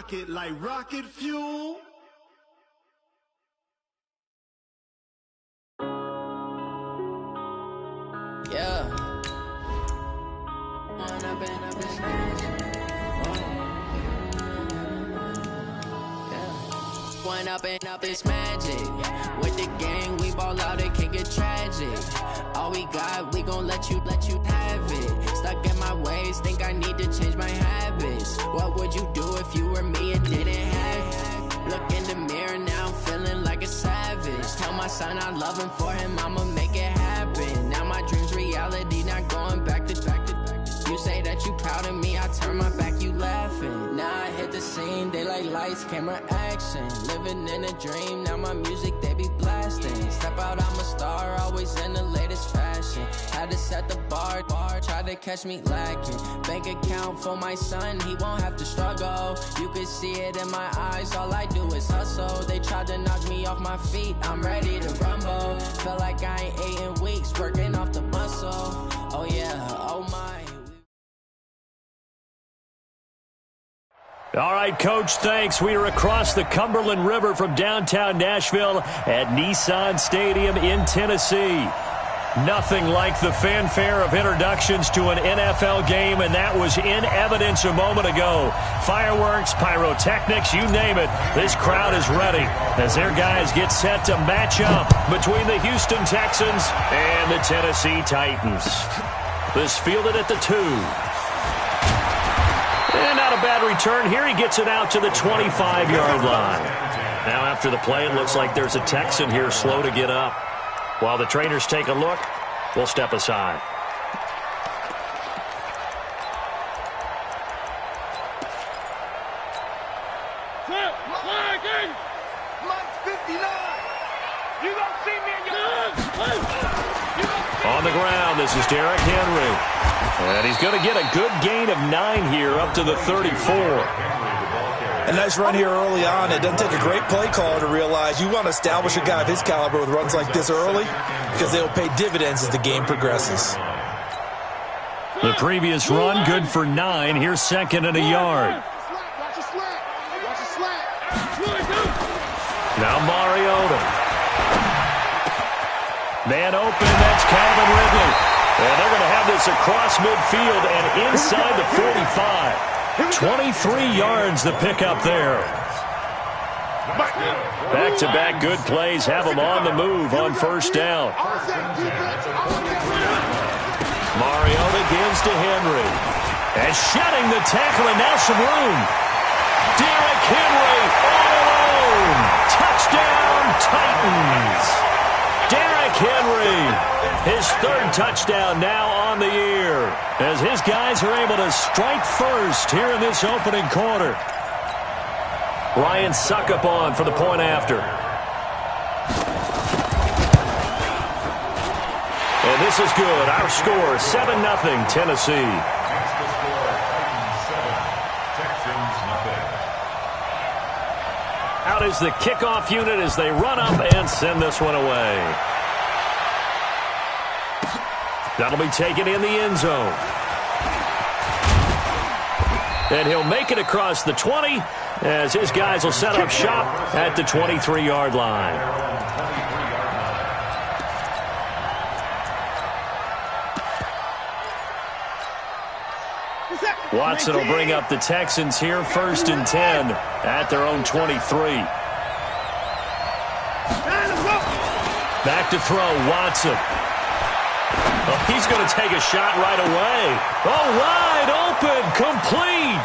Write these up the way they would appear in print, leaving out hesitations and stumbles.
rocket like rocket fuel. Yeah. One up and up is magic. With the gang, we ball out, it can get tragic. All we got, we gon' let you have it. Stuck in my ways, think I need to change my habits. What would you do if you were me and didn't have it? Look in the mirror, now I'm feeling like a savage. Tell my son I love him, for him I'ma make it happen. Now my dream's reality, not going back to. You say that you proud of me, I turn my back, you laughing. Now I hit the scene, daylight lights, camera action. Living in a dream, now my music, they be blasting. Step out, I'm a star, always in the latest fashion. Had to set the bar, try to catch me lacking. Bank account for my son, he won't have to struggle. You can see it in my eyes, all I do is hustle. They tried to knock me off my feet, I'm ready to rumble. Felt like I ain't ate in weeks, working off the muscle. Oh yeah, oh my. All right, Coach, thanks. We are across the Cumberland River from downtown Nashville at Nissan Stadium in Tennessee. Nothing like the fanfare of introductions to an NFL game, and that was in evidence a moment ago. Fireworks, pyrotechnics, you name it. This crowd is ready as their guys get set to match up between the Houston Texans and the Tennessee Titans. This fielded at the 2. And not a bad return here. He gets it out to the 25-yard line. Now after the play, it looks like there's a Texan here slow to get up. While the trainers take a look, we'll step aside. On the ground, this is Derrick Henry. And he's going to get a good gain of 9 here up to the 34. A nice run here early on. It doesn't take a great play caller to realize you want to establish a guy of his caliber with runs like this early because they'll pay dividends as the game progresses. The previous run, good for 9. Here's second and a yard. Now Mariota. Man open, that's Calvin Ridley. And they're going to have this across midfield and inside the 45. 23 yards the pickup there. Back-to-back good plays have them on the move on first down. Mariota gives to Henry. And shedding the tackle, and now some room. Derrick Henry all alone. Touchdown, Titans. Derrick Henry, his third touchdown now on the year, as his guys are able to strike first here in this opening quarter. Ryan Succop on for the point after. And this is good. Our score, 7-0 Tennessee. Out is the kickoff unit as they run up and send this one away. That'll be taken in the end zone. And he'll make it across the 20 as his guys will set up shop at the 23-yard line. Watson will bring up the Texans here, 1st and 10 at their own 23. Back to throw, Watson. Oh, he's going to take a shot right away. Oh, wide open, complete.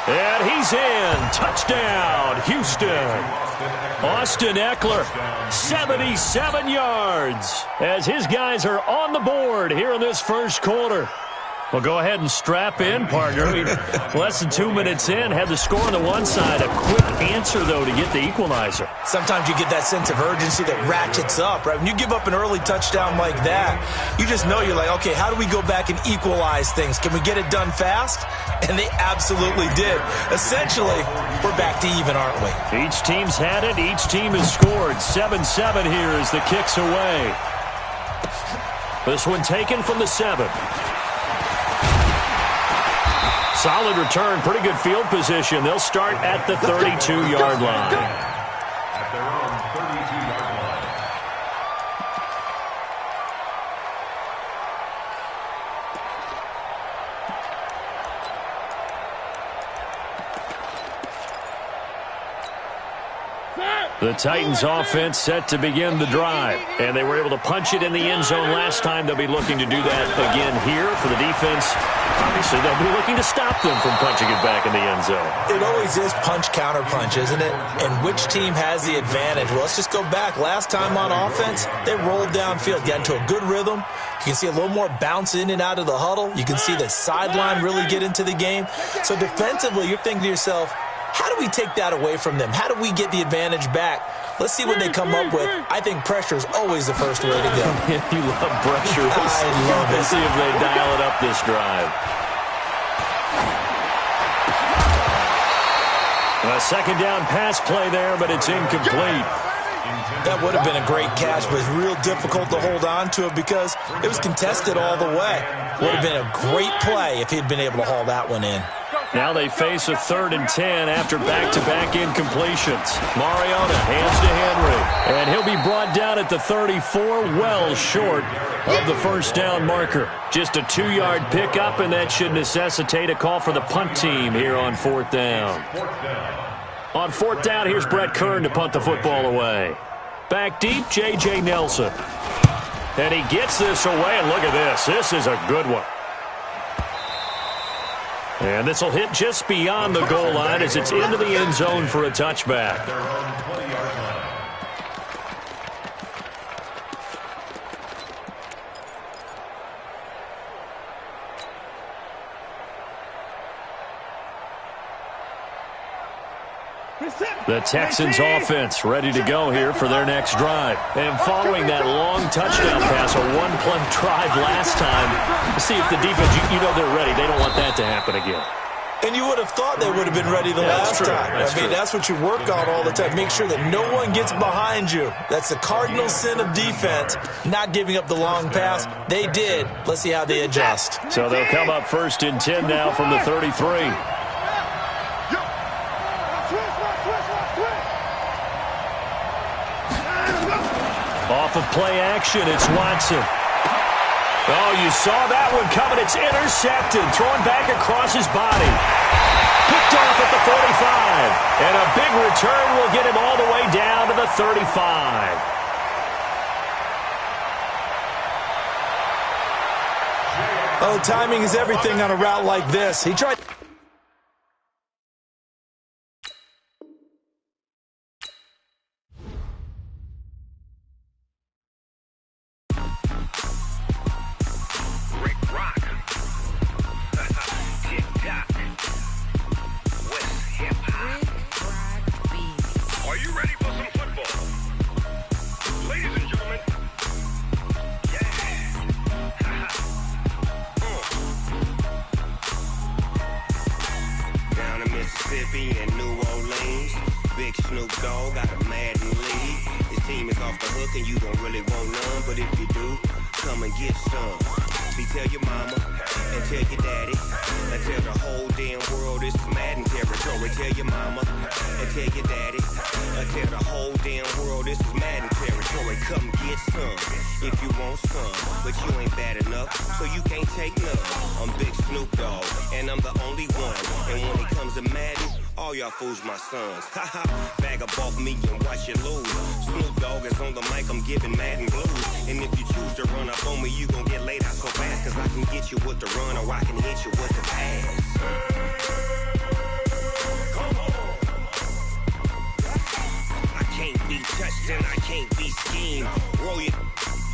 And he's in. Touchdown, Houston. Austin Eckler, 77 yards, as his guys are on the board here in this first quarter. Well, go ahead and strap in, partner. Less than 2 minutes in, had the score on the one side. A quick answer, though, to get the equalizer. Sometimes you get that sense of urgency that ratchets up, right? When you give up an early touchdown like that, you just know you're like, okay, how do we go back and equalize things? Can we get it done fast? And they absolutely did. Essentially, we're back to even, aren't we? Each team's had it. Each team has scored. 7-7 here as the kick's away. This one taken from the 7. solid return, pretty good field position. They'll start at the 32-yard line. At their own 32-yard line. The Titans offense set to begin the drive, and they were able to punch it in the end zone last time. They'll be looking to do that again here for the defense. Obviously, they'll be looking to stop them from punching it back in the end zone. It always is punch-counter-punch, isn't it? And which team has the advantage? Well, let's just go back. Last time on offense, they rolled downfield, got into a good rhythm. You can see a little more bounce in and out of the huddle. You can see the sideline really get into the game. So defensively, you're thinking to yourself, how do we take that away from them? How do we get the advantage back? Let's see what they come up with. I think pressure is always the first way to go. You love pressure. I love it. Let's see if they dial it up this drive. A second down pass play there, but it's incomplete. That would have been a great catch, but it's real difficult to hold on to it because it was contested all the way. Would have been a great play if he'd been able to haul that one in. Now they face a 3rd and 10 after back-to-back incompletions. Mariota hands to Henry, and he'll be brought down at the 34, well short of the first down marker. Just a 2-yard pickup, and that should necessitate a call for the punt team here on 4th down. On 4th down, here's Brett Kern to punt the football away. Back deep, J.J. Nelson. And he gets this away, and look at this. This is a good one. And this will hit just beyond the goal line as it's into the end zone for a touchback. The Texans offense ready to go here for their next drive. And following that long touchdown pass, a one-play drive last time, see if the defense, you know they're ready. They don't want that to happen again. And you would have thought they would have been ready the last time. I mean, that's what you work on all the time. Make sure that no one gets behind you. That's the cardinal sin of defense, not giving up the long pass. They did. Let's see how they adjust. So they'll come up 1st and 10 now from the 33. Off of play action, it's Watson. Oh, you saw that one coming. It's intercepted, thrown back across his body. Picked off at the 45. And a big return will get him all the way down to the 35. Oh, timing is everything on a route like this. He tried... and New Orleans. Big Snoop Dogg got a Madden lead. His team is off the hook and you don't really want none, but if you do, come and get some. See, tell your mama and tell your daddy and tell the whole damn world this is Madden territory. Tell your mama and tell your daddy and tell the whole damn world this is Madden territory. Come get some if you want some, but you ain't bad enough, so you can't take none. I'm Big Snoop Dogg and I'm the only one, and when it comes to Madden, all y'all fools my sons. Haha, bag up off me and watch you lose. Snoop Dogg is on the mic, I'm giving Madden blues. And if you choose to run up on me, you gon' get laid out so fast, cause I can get you with the run or I can hit you with the pass. Come on. I can't be touched and I can't be schemed. Roll you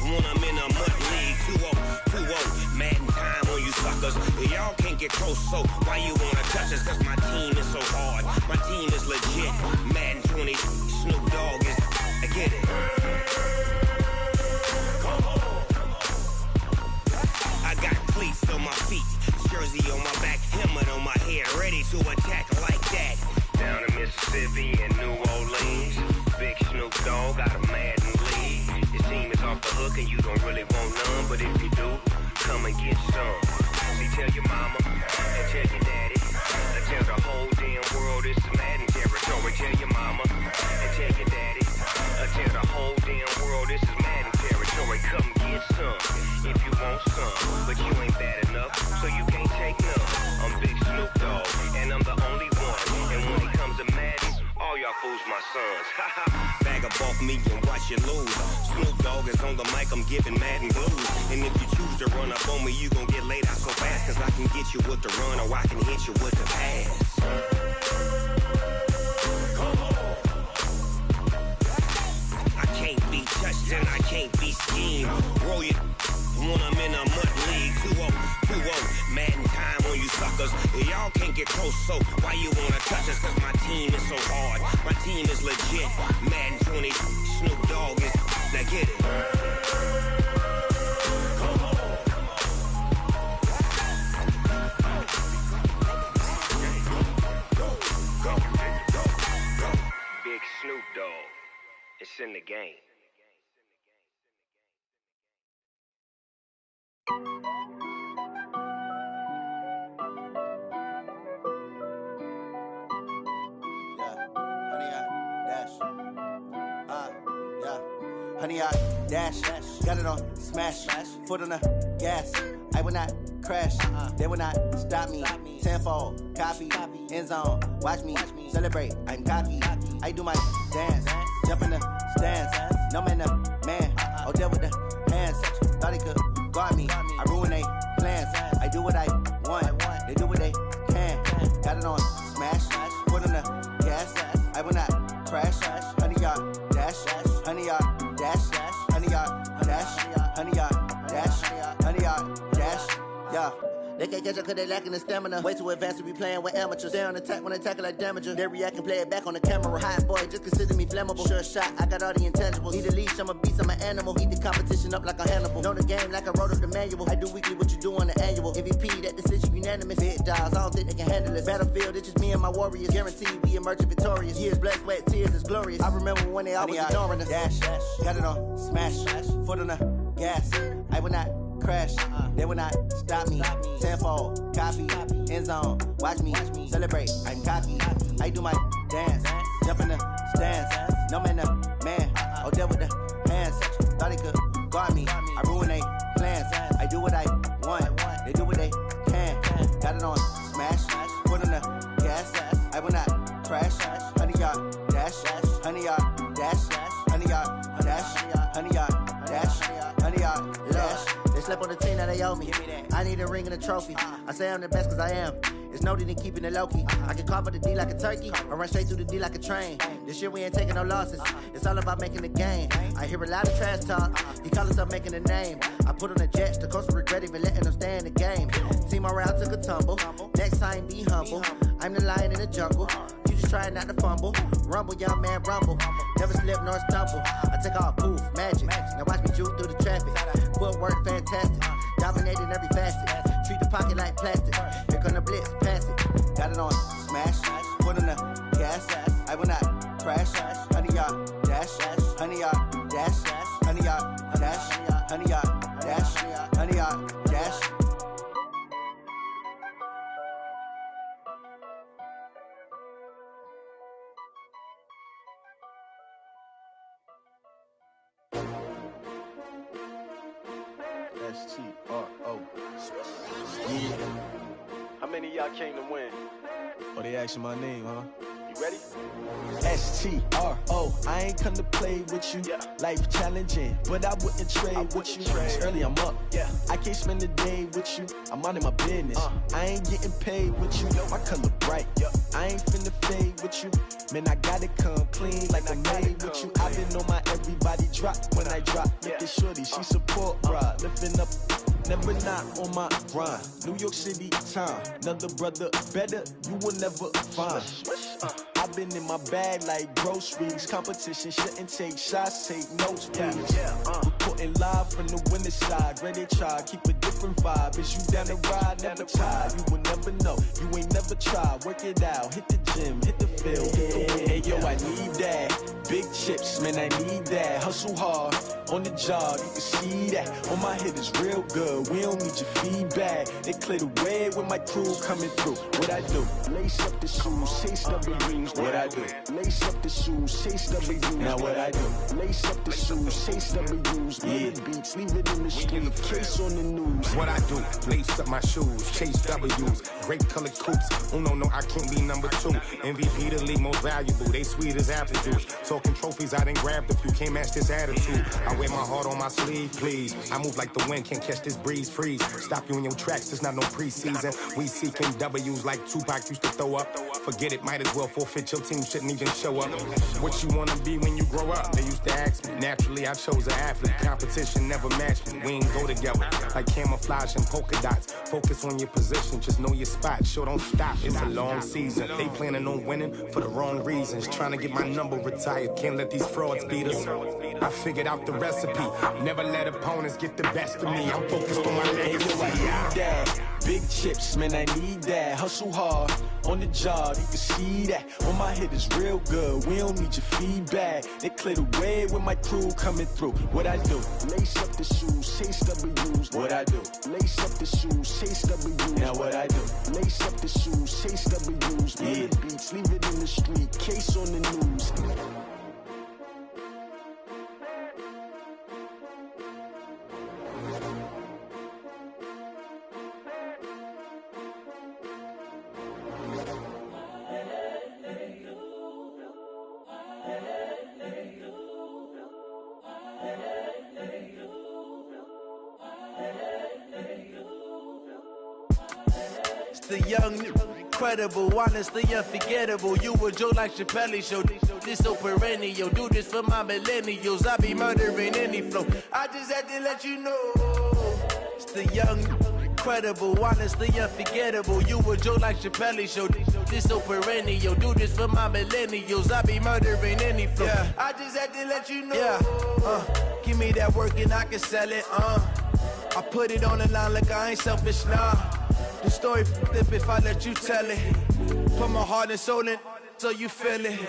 when I'm in a mud league. 2-0, Madden time on you suckers. Y'all can't get close, so why you wanna touch us? Cause my team is so hard, my team is legit. Madden 20, Snoop Dogg is, I get it. I got cleats on my feet, jersey on my back, helmet on my head, ready to attack like that. Down in Mississippi and New Orleans, Big Snoop Dogg got a Madden lead. Your team is off the hook and you don't really want none, but if you do, come and get some. See, tell your mama and tell your daddy tell your mama and tell your daddy. Tell the whole damn world this is Madden territory. Come get some if you want some, but you ain't bad enough, so you can't take none. I'm Big Snoop Dogg, and I'm the only one. And when it comes to Madden, all y'all fools my sons. Bag up off me and watch you lose. Snoop Dogg is on the mic, I'm giving Madden blues. And if you choose to run up on me, you gon' get laid out so fast. Cause I can get you with the run or I can hit you with the pass. I can't be touched and I can't be schemed. Roll you when I'm in a mud league. 2-0, Madden time on you suckers. Y'all can't get close, so why you wanna touch us? Cause my team is so hard, my team is legit. Madden 20, Snoop Dogg is, now get it. Big Snoop Dogg, it's in the game. Honey, I dash, got it on smash, foot on the gas. I will not crash, they will not stop me. Tenfold, copy, end zone, watch me celebrate. I'm cocky, I do my dance, jump in the stands. No man, man, oh there with the hands. Thought he could guard me, I ruin they plans. I do what I want, they do what they can. Got it on smash, foot on the gas. I will not crash, honey, y'all dash, honey, y'all dash, honey, y'all dash, honey, y'all dash, honey, y'all dash, yeah. They can't catch up cause they lacking the stamina. Way too advanced to be playing with amateurs. Stay on attack when they tackle like damager. They react and play it back on the camera. Hot boy, just consider me flammable. Sure shot, I got all the intangibles. Need a leash, I'm a beast, I'm an animal. Eat the competition up like a Hannibal. Know the game like I wrote up the manual. I do weekly what you do on the annual. MVP, that decision unanimous. Big dogs, I don't think they can handle this. Battlefield, it's just me and my warriors. Guaranteed we emerge victorious. Years, blood, sweat, tears, it's glorious. I remember when they always ignoring us. Dash, got it on smash, foot on the gas. I will not crash, they will not stop me. Tenfold, copy, end zone, watch me celebrate. I'm cocky, I do my dance, jump in the stands. No man, man, oh there with the hands. Thought he could guard me, I ruin they plans. I do what I want, they do what they can. Got it on smash, foot on the gas. I will not crash, honey, y'all dash, honey, y'all dash, honey, y'all dash, honey, y'all dash, honey, y'all dash. They slept on the team that they owe me. I need a ring and a trophy. I say I'm the best cause I am. It's noted in keeping it low-key. I can carve up the D like a turkey or run straight through the D like a train. This year we ain't taking no losses. It's all about making the game. I hear a lot of trash talk. He call himself making a name. I put on the Jets. The coach will regret even letting them stay in the game. Team morale took a tumble. Next time be humble. I'm the lion in the jungle. You just trying not to fumble. Rumble, young man, rumble. Never slip nor stumble. I take off, poof, magic. Now watch me juke through the traffic. Footwork fantastic. Dominating every facet. Treat the pocket like plastic. Here come the blitz, pass it. Got it on smash. Foot on the gas. I will not crash. Honey, y'all dash. Honey, y'all dash. Honey, y'all dash. Honey, y'all dash. Honey, y'all dash. S-T-R-O. Yeah. How many of y'all came to win? Oh, they asking my name, huh? You ready? S-T-R-O. I ain't come to play with you. Life challenging, but I wouldn't trade with you. It's early, I'm up. I can't spend the day with you. I'm out of my business. I ain't getting paid with you. My color bright. I ain't finna fade with you. Man, I gotta come clean like I made with you. I been on my everybody drop when I drop. Look at shorty, she support ride. Lifting up, never not on my grind. New York City time, another brother better, you will never find. I've been in my bag like groceries. Competition shouldn't take shots, take notes, please. Reporting live from the winter side. Ready to try, keep a different vibe. Is you down the ride, never tired. You will never never know. You ain't never tried, work it out, hit the gym, hit the field, Hey, yo, I need that. Big chips, man, I need that. Hustle hard, on the job, you can see that. On my hit is real good, we don't need your feedback. They clear the way with my crew coming through. What I do? Lace up the shoes, chase W's. What I do? Lace up the shoes, chase W's. Now what I do? Lace up the shoes, chase W's. Yeah, beats, leave it in the street, case on the news. What I do? Lace up my shoes, chase W's. Great colored coops. Oh no, I can't be number 2. MVP the league most valuable. They sweet as apple juice. Talking trophies, I done grabbed a few. Can't match this attitude. I wear my heart on my sleeve, please. I move like the wind, can't catch this breeze. Freeze. Stop you in your tracks. There's not no preseason. We seeking W's like Tupac used to throw up. Forget it, might as well forfeit. Your team shouldn't even show up. What you wanna be when you grow up? They used to ask me. Naturally, I chose an athlete. Competition never matched me. We ain't go together like camouflage and polka dots. Focus on your position, just know your spot. Sure, don't stop. It's a long season. They planning on winning for the wrong reasons. Trying to get my number retired. Can't let these frauds beat us. I figured out the recipe. Never let opponents get the best of me. I'm focused on my legacy. I need that. Big chips, man, I need that. Hustle hard, on the job, you can see that. On my hit is real good, we don't need your feedback. They clear the way with my crew coming through. What I do? Lace up the shoes, chase W's. What I do? Lace up the shoes, chase W's. Now what I do? Lace up the shoes, chase W's. Yeah, beats, leave it in the street, case on the news. The young, incredible, honestly unforgettable. You a Joe like Chappelle show. This so perennial. Do this for my millennials. I be murdering any flow. I just had to let you know. It's the young, incredible, honestly unforgettable. You a Joe like Chappelle show. This so perennial. Do this for my millennials. I be murdering any flow. Yeah. I just had to let you know. Yeah. Give me that work and I can sell it. I put it on the line like I ain't selfish, nah. The story flip if I let you tell it. Put my heart and soul in so you feel it.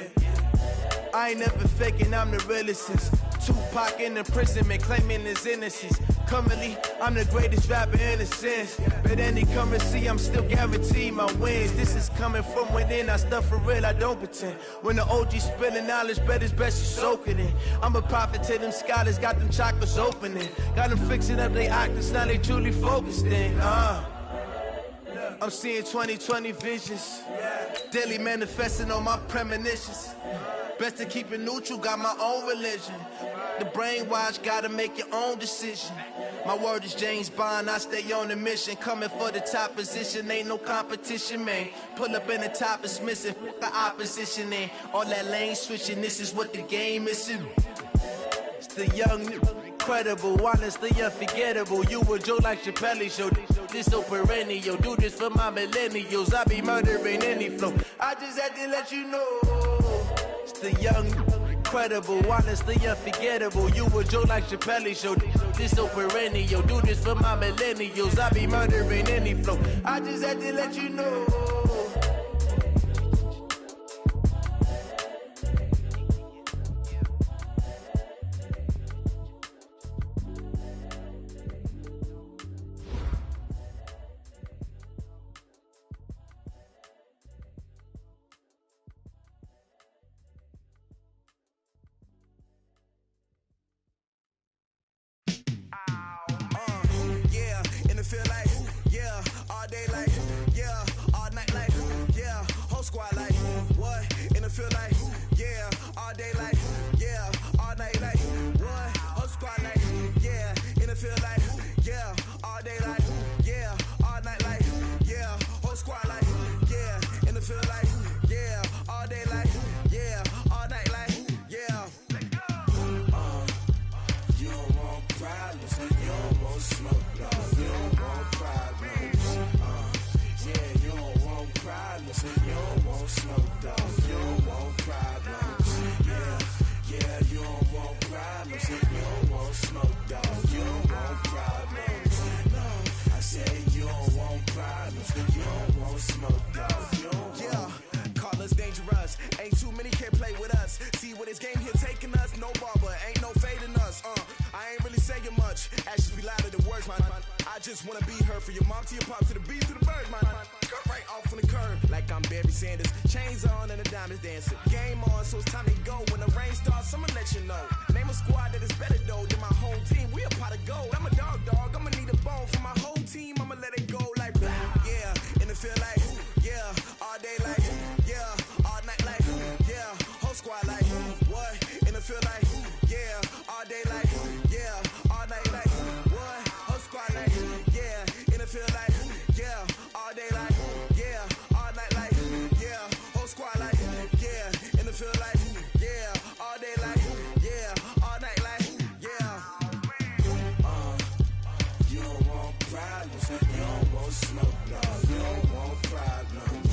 I ain't never faking, I'm the realest since Tupac in imprisonment, claiming his innocence. Currently, I'm the greatest rapper in a sense. But any currency, I'm still guaranteed my wins. This is coming from within, I stuff for real, I don't pretend. When the OG spilling knowledge, bet it's best you soak it in. I'm a prophet to them scholars, got them chakras opening. Got them fixing up they octaves, now they truly focused in. I'm seeing 2020 visions. Daily manifesting on my premonitions. Best to keep it neutral, got my own religion. The brainwash, gotta make your own decision. My word is James Bond, I stay on a mission. Coming for the top position, ain't no competition, man. Pull up in the top, it's missing, the opposition in. All that lane switching, this is what the game is. It's the young, incredible, honestly unforgettable. You a Joe like Chappelle show. This so perennial. Do this for my millennials. I be murdering any flow. I just had to let you know. It's the young, incredible, honestly unforgettable. You a Joe like Chappelle show. This so perennial. Do this for my millennials. I be murdering any flow. I just had to let you know. You don't want smoke, dog. You don't want problems. Yeah. just wanna be heard. For your mom to your pop to the beat to the birds, my cut right off on the curb. Like I'm Barry Sanders, chains on and the diamonds dancing. Game on, so it's time to go. When the rain starts, I'ma let you know. Name a squad that is better though than my home team. We a pot of gold. I'm a dog. I'ma need a bone for my whole team. I'ma let it go like blah. Yeah, and it feel like yeah, all day like yeah, all night like yeah, whole squad like what? And it feel like yeah, all day like yeah, all night like what? Whole squad like yeah, and it feel like yeah, all day like yeah, all night like yeah, whole squad like yeah, and it feel like yeah, all day like yeah, all night like yeah. You don't want problems, you don't want smoke, dog. You don't want problems.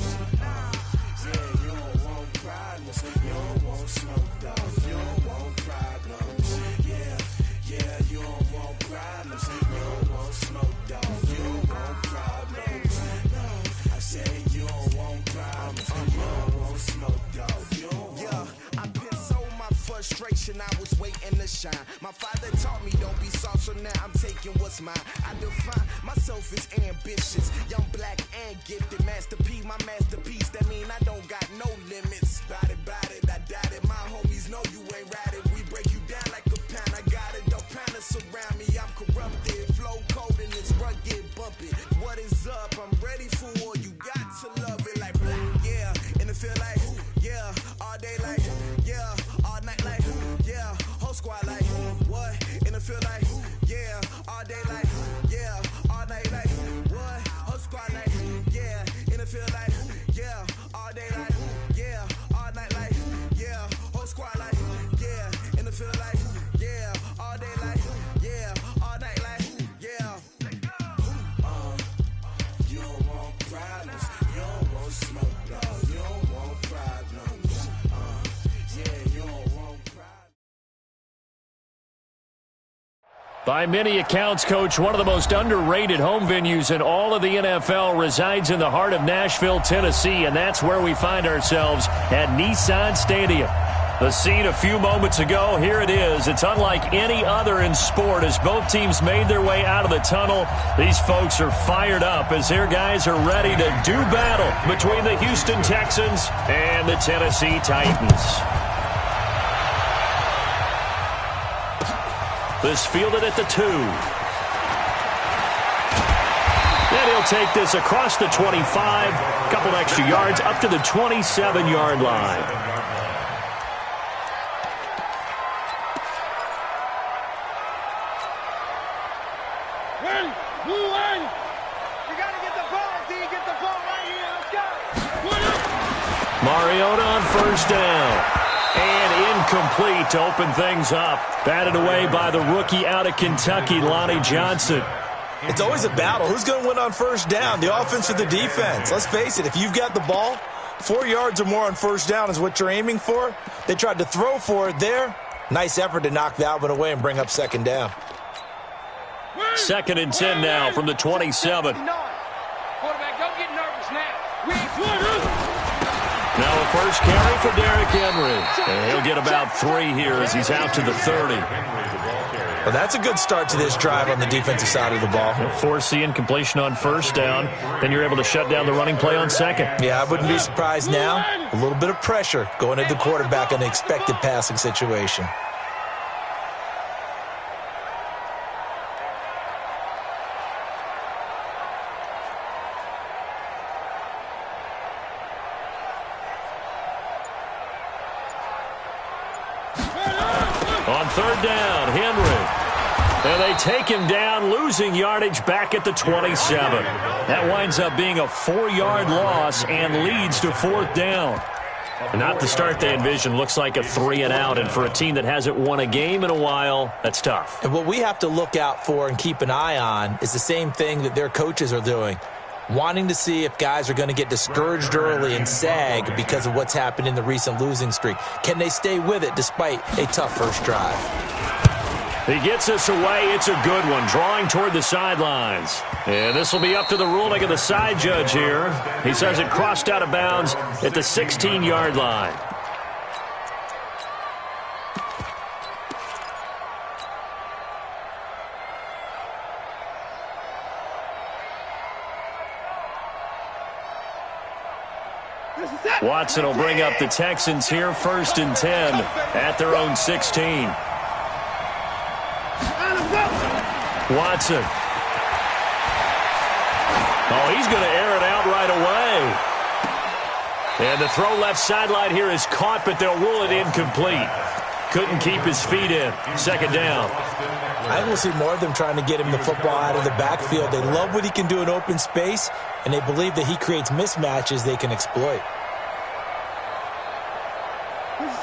Yeah, you don't want problems, you don't want smoke, dog. You don't want problems. Yeah, you don't want problems, you don't want smoke, dog. You don't want problems. No, I said you don't want problems, you don't want smoke, dog. You don't want. Yeah, I been so my frustration, I was waiting to shine. My father taught me don't be soft, so now I'm taking what's mine. I define myself as ambitious, young, black, and gifted. Master P, my masterpiece. That mean I don't got no limits. Bout it, I doubt it. My homies know you ain't ratted. We break you down like a pound. I got it, don't panic surround me. I'm corrupted, flow cold and it's rugged, bumpy. What is up? I'm ready for war. You got to love it like blah. Yeah, and it feel like yeah, all day like yeah, all night like yeah, whole squad like what? And it feel like yeah, all day like yeah, all night like what? Whole squad like yeah, and it feel like yeah, all day like yeah, all night like yeah, whole squad like yeah, and it feel like yeah, all day like yeah, all night like yeah. You don't want problems, you don't want smoke, dog. You don't want problems. Yeah, you don't want problems. By many accounts, Coach, one of the most underrated home venues in all of the NFL resides in the heart of Nashville, Tennessee, and that's where we find ourselves at Nissan Stadium. The scene a few moments ago, here it is. It's unlike any other in sport as both teams made their way out of the tunnel. These folks are fired up as their guys are ready to do battle between the Houston Texans and the Tennessee Titans. This fielded at the 2. And he'll take this across the 25, a couple extra yards up to the 27-yard line. Mariota on first down. And incomplete to open things up. Batted away by the rookie out of Kentucky, Lonnie Johnson. It's always a battle. Who's going to win on first down, the offense or the defense? Let's face it, if you've got the ball, 4 yards or more on first down is what you're aiming for. They tried to throw for it there. Nice effort to knock that one away and bring up second down. 2nd and 10 now from the 27. Quarterback, don't get nervous now. Now a first carry for Derrick Henry. And he'll get about 3 here as he's out to the 30. Well, that's a good start to this drive on the defensive side of the ball. Force the incompletion on first down. Then you're able to shut down the running play on second. Yeah, I wouldn't be surprised now. A little bit of pressure going at the quarterback in the expected passing situation. On third down, Henry. And they take him down, losing yardage back at the 27. That winds up being a 4-yard loss and leads to 4th down. Not the start they envisioned. Looks like a 3-and-out. And for a team that hasn't won a game in a while, that's tough. And what we have to look out for and keep an eye on is the same thing that their coaches are doing. Wanting to see if guys are going to get discouraged early and sag because of what's happened in the recent losing streak. Can they stay with it despite a tough first drive? He gets us away. It's a good one, drawing toward the sidelines. And this will be up to the ruling of the side judge here. He says it crossed out of bounds at the 16-yard line. Watson will bring up the Texans here 1st and 10 at their own 16. Watson. Oh, he's going to air it out right away. And the throw left sideline here is caught, but they'll rule it incomplete. Couldn't keep his feet in. 2nd down. I think we'll see more of them trying to get him the football out of the backfield. They love what he can do in open space, and they believe that he creates mismatches they can exploit.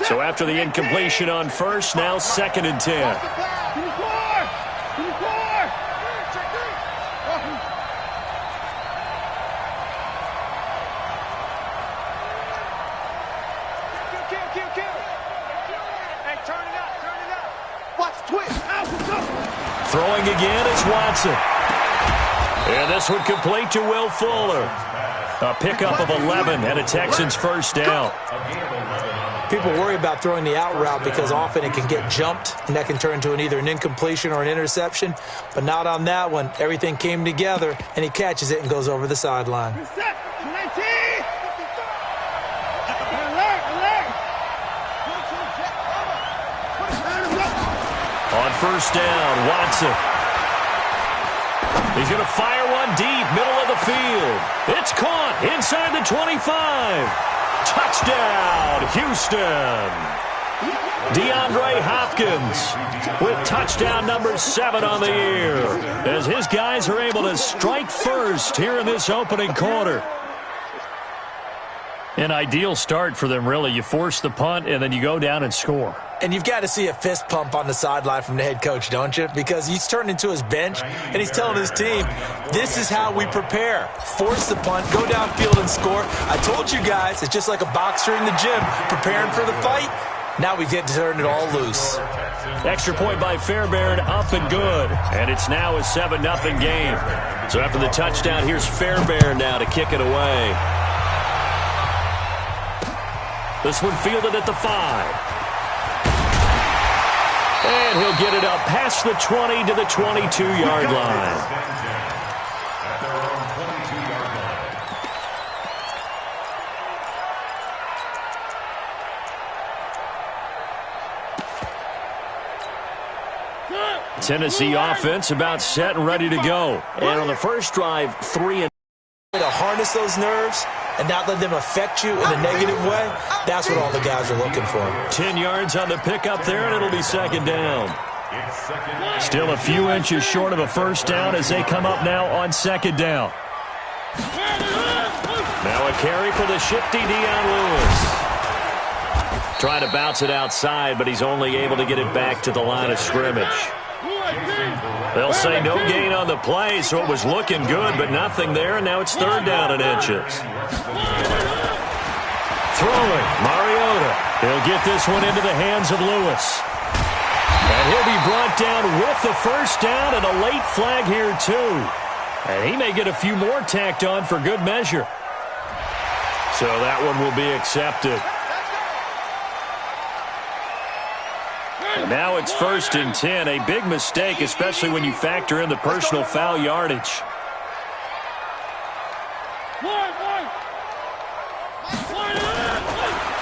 So after the incompletion on 1st, now 2nd and 10. Throwing again is Watson. And this one complete to Will Fuller. A pickup of 11 and a Texans 1st down. People worry about throwing the out route because often it can get jumped, and that can turn into either an incompletion or an interception. But not on that one. Everything came together, and he catches it and goes over the sideline. On 1st down, Watson. He's going to fire one deep, middle of the field. It's caught inside the 25. Touchdown, Houston. DeAndre Hopkins with touchdown number 7 on the year as his guys are able to strike first here in this opening quarter. An ideal start for them, really. You force the punt, and then you go down and score. And you've got to see a fist pump on the sideline from the head coach, don't you? Because he's turned into his bench, and he's telling his team, this is how we prepare. Force the punt, go downfield and score. I told you guys, it's just like a boxer in the gym, preparing for the fight. Now we get to turn it all loose. Extra point by Fairbairn, up and good. And it's now a 7-0 game. So after the touchdown, here's Fairbairn now to kick it away. This one fielded at the 5. And he'll get it up past the 20 to the 22-yard line. At their own 22-yard line. Tennessee offense about set and ready to go. And on the first drive, 3 and to harness those nerves and not let them affect you in a negative way, that's what all the guys are looking for. 10 yards on the pickup there, and it'll be 2nd down. Still a few inches short of a 1st down as they come up now on 2nd down. Now a carry for the shifty Dion Lewis. Trying to bounce it outside, but he's only able to get it back to the line of scrimmage. They'll say no gain on the play, so it was looking good, but nothing there, and now it's 3rd down and inches. Throwing, Mariota. He'll get this one into the hands of Lewis. And he'll be brought down with the 1st down and a late flag here, too. And he may get a few more tacked on for good measure. So that one will be accepted. And now it's 1st and 10. A big mistake, especially when you factor in the personal foul yardage.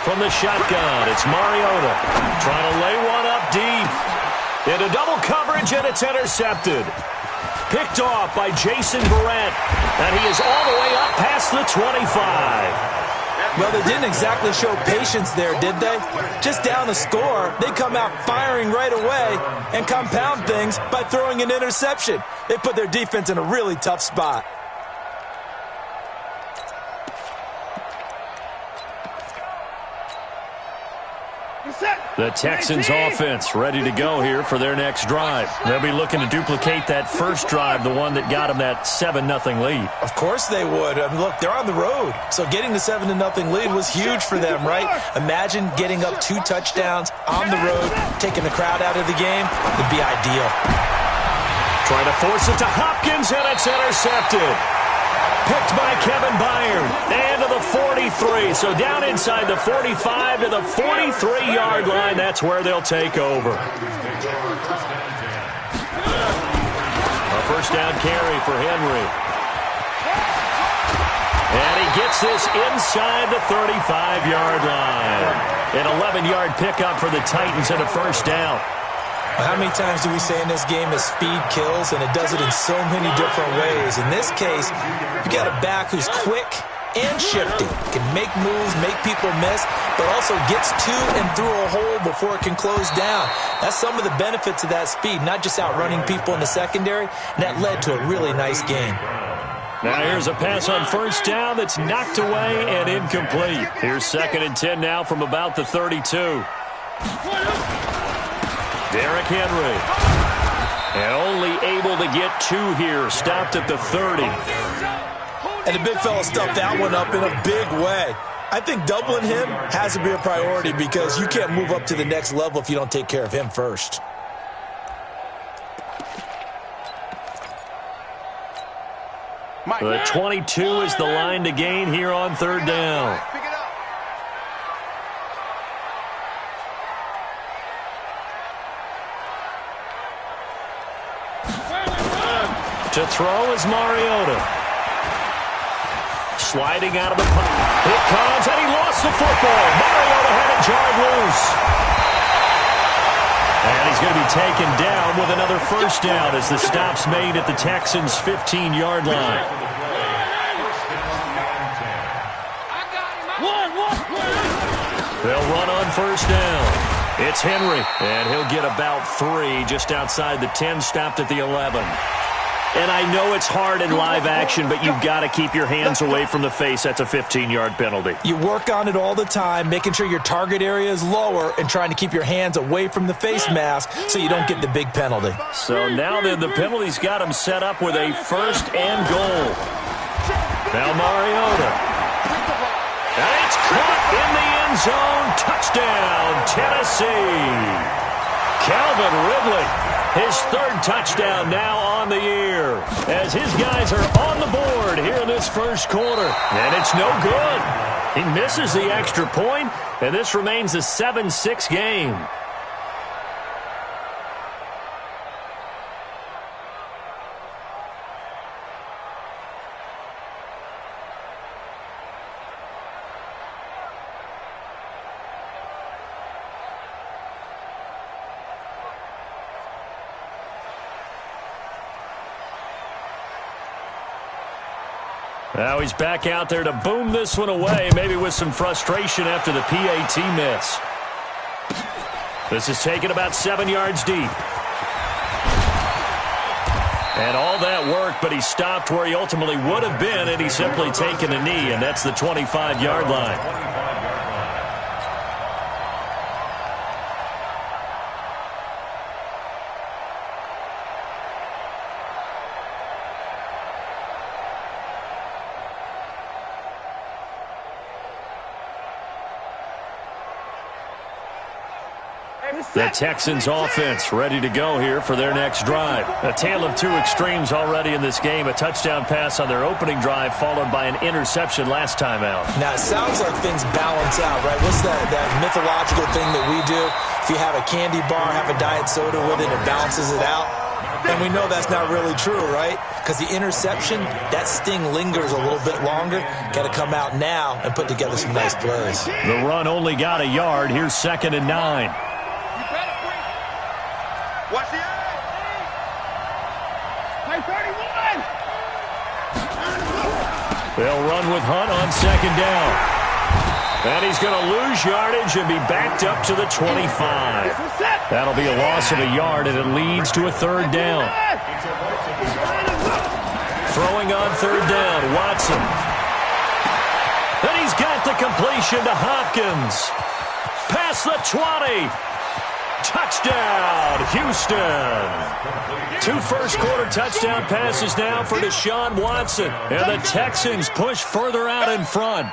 From the shotgun, it's Mariota. Trying to lay one up deep. Into double coverage, and it's intercepted. Picked off by Jason Verrett. And he is all the way up past the 25. Well, they didn't exactly show patience there, did they? Just down the score, they come out firing right away and compound things by throwing an interception. They put their defense in a really tough spot. The Texans offense ready to go here for their next drive. They'll be looking to duplicate that first drive, the one that got them that 7-0 lead. Of course they would. I mean, look, they're on the road. So getting the 7-0 lead was huge for them, right? Imagine getting up 2 touchdowns on the road, taking the crowd out of the game. It'd be ideal. Trying to force it to Hopkins, and it's intercepted. Picked by Kevin Byard. And to the 43. So down inside the 45 to the 43-yard line. That's where they'll take over. A 1st down carry for Henry. And he gets this inside the 35-yard line. An 11-yard pickup for the Titans and a first down. How many times do we say in this game that speed kills, and it does it in so many different ways? In this case, you got a back who's quick and shifty, can make moves, make people miss, but also gets to and through a hole before it can close down. That's some of the benefits of that speed, not just outrunning people in the secondary, and that led to a really nice game. Now here's a pass on first down that's knocked away and incomplete. Here's 2nd and 10 now from about the 32. Derrick Henry. And only able to get 2 here. Stopped at the 30. And the big fella stuffed that one up in a big way. I think doubling him has to be a priority because you can't move up to the next level if you don't take care of him first. The 22 is the line to gain here on 3rd down. To throw is Mariota. Sliding out of the pocket. It comes, and he lost the football. Mariota had it jarred loose. And he's going to be taken down with another first down as the stop's made at the Texans' 15-yard line. They'll run on first down. It's Henry, and he'll get about 3 just outside the 10, stopped at the 11. And I know it's hard in live action, but you've got to keep your hands away from the face. That's a 15-yard penalty. You work on it all the time, making sure your target area is lower and trying to keep your hands away from the face mask so you don't get the big penalty. So now then the penalty's got him set up with a 1st and goal. Now Mariota. And it's caught in the end zone. Touchdown, Tennessee. Calvin Ridley. His 3rd touchdown now on the year as his guys are on the board here in this first quarter. And it's no good. He misses the extra point, and this remains a 7-6 game. Now he's back out there to boom this one away, maybe with some frustration after the PAT miss. This is taken about 7 yards deep. And all that work, but he stopped where he ultimately would have been, and he's simply taken a knee, and that's the 25-yard line. The Texans offense ready to go here for their next drive. A tale of 2 extremes already in this game. A touchdown pass on their opening drive followed by an interception last time out. Now, it sounds like things balance out, right? What's that mythological thing that we do? If you have a candy bar, have a diet soda with it, it balances it out. And we know that's not really true, right? Because the interception, that sting lingers a little bit longer. Got to come out now and put together some nice plays. The run only got a yard. Here's 2nd and 9. Watch the eye. Play 31. They'll run with Hunt on 2nd down. And he's going to lose yardage and be backed up to the 25. That'll be a loss of a yard, and it leads to a 3rd down. Throwing on 3rd down, Watson. And he's got the completion to Hopkins. Past the 20. Touchdown, Houston. 2 first-quarter touchdown passes now for Deshaun Watson. And the Texans push further out in front.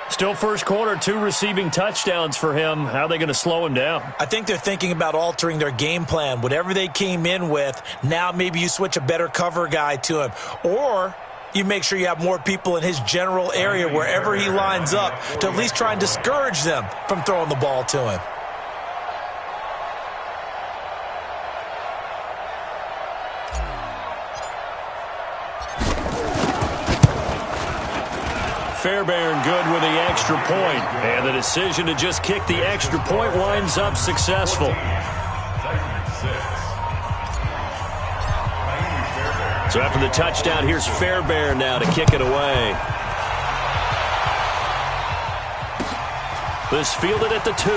Still first quarter, 2 receiving touchdowns for him. How are they going to slow him down? I think they're thinking about altering their game plan. Whatever they came in with, now maybe you switch a better cover guy to him. Or you make sure you have more people in his general area wherever he lines up to at least try and discourage them from throwing the ball to him. Fairbairn good with the extra point. And the decision to just kick the extra point winds up successful. So after the touchdown, here's Fairbairn now to kick it away. This fielded at the 2.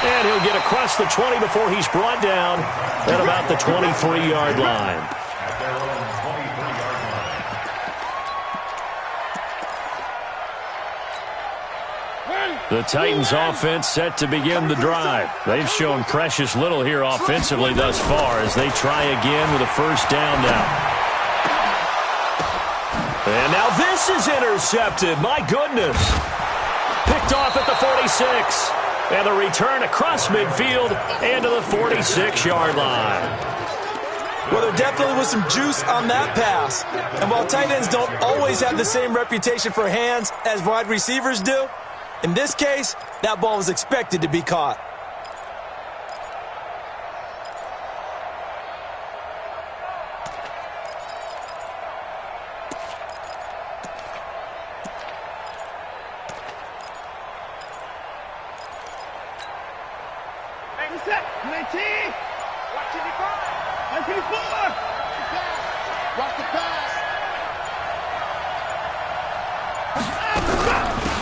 And he'll get across the 20 before he's brought down at about the 23-yard line. The Titans offense set to begin the drive. They've shown precious little here offensively thus far as they try again with a first down now. And now this is intercepted. My goodness. Picked off at the 46. And the return across midfield and to the 46-yard line. Well, there definitely was some juice on that pass. And while tight ends don't always have the same reputation for hands as wide receivers do, in this case, that ball was expected to be caught.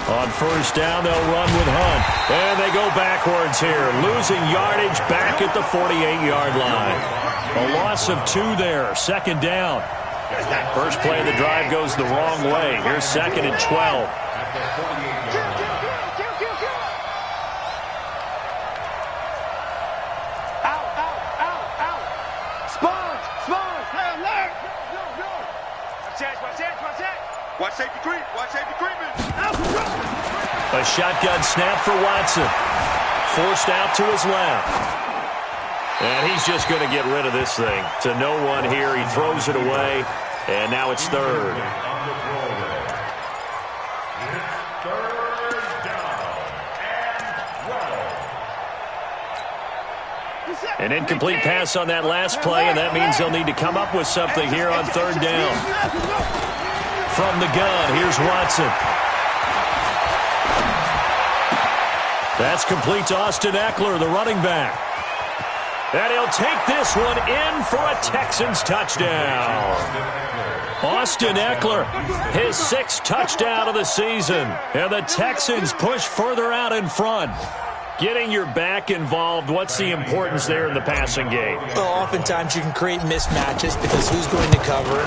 On first down, they'll run with Hunt. And they go backwards here, losing yardage back at the 48-yard line. A loss of 2 there, second down. First play of the drive goes the wrong way. Here's second and 12. Watch safety creep. Watch safety creeping. A shotgun snap for Watson. Forced out to his left. And he's just going to get rid of this thing. To no one here. He throws it away. And now it's third. An incomplete pass on that last play, and that means they'll need to come up with something here on third down. From the gun, here's Watson. That's complete to Austin Eckler, the running back. And he'll take this one in for a Texans touchdown. Austin Eckler, his 6th touchdown of the season. And the Texans push further out in front. Getting your back involved, what's the importance there in the passing game? Well, oftentimes you can create mismatches because who's going to cover,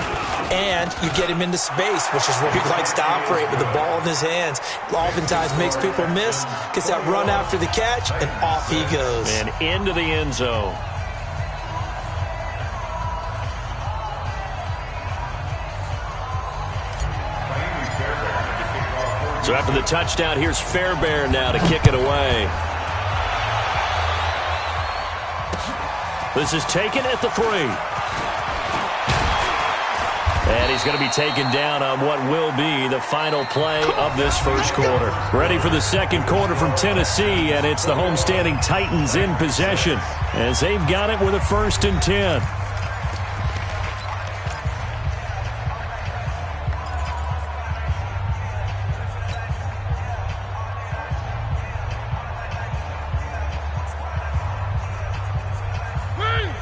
and you get him into space, which is where he likes to operate with the ball in his hands. Oftentimes makes people miss, gets that run after the catch, and off he goes. And into the end zone. So after the touchdown, here's Fairbairn now to kick it away. This is taken at the 3. And he's going to be taken down on what will be the final play of this first quarter. Ready for the second quarter from Tennessee, and it's the homestanding Titans in possession as they've got it with a 1st and 10.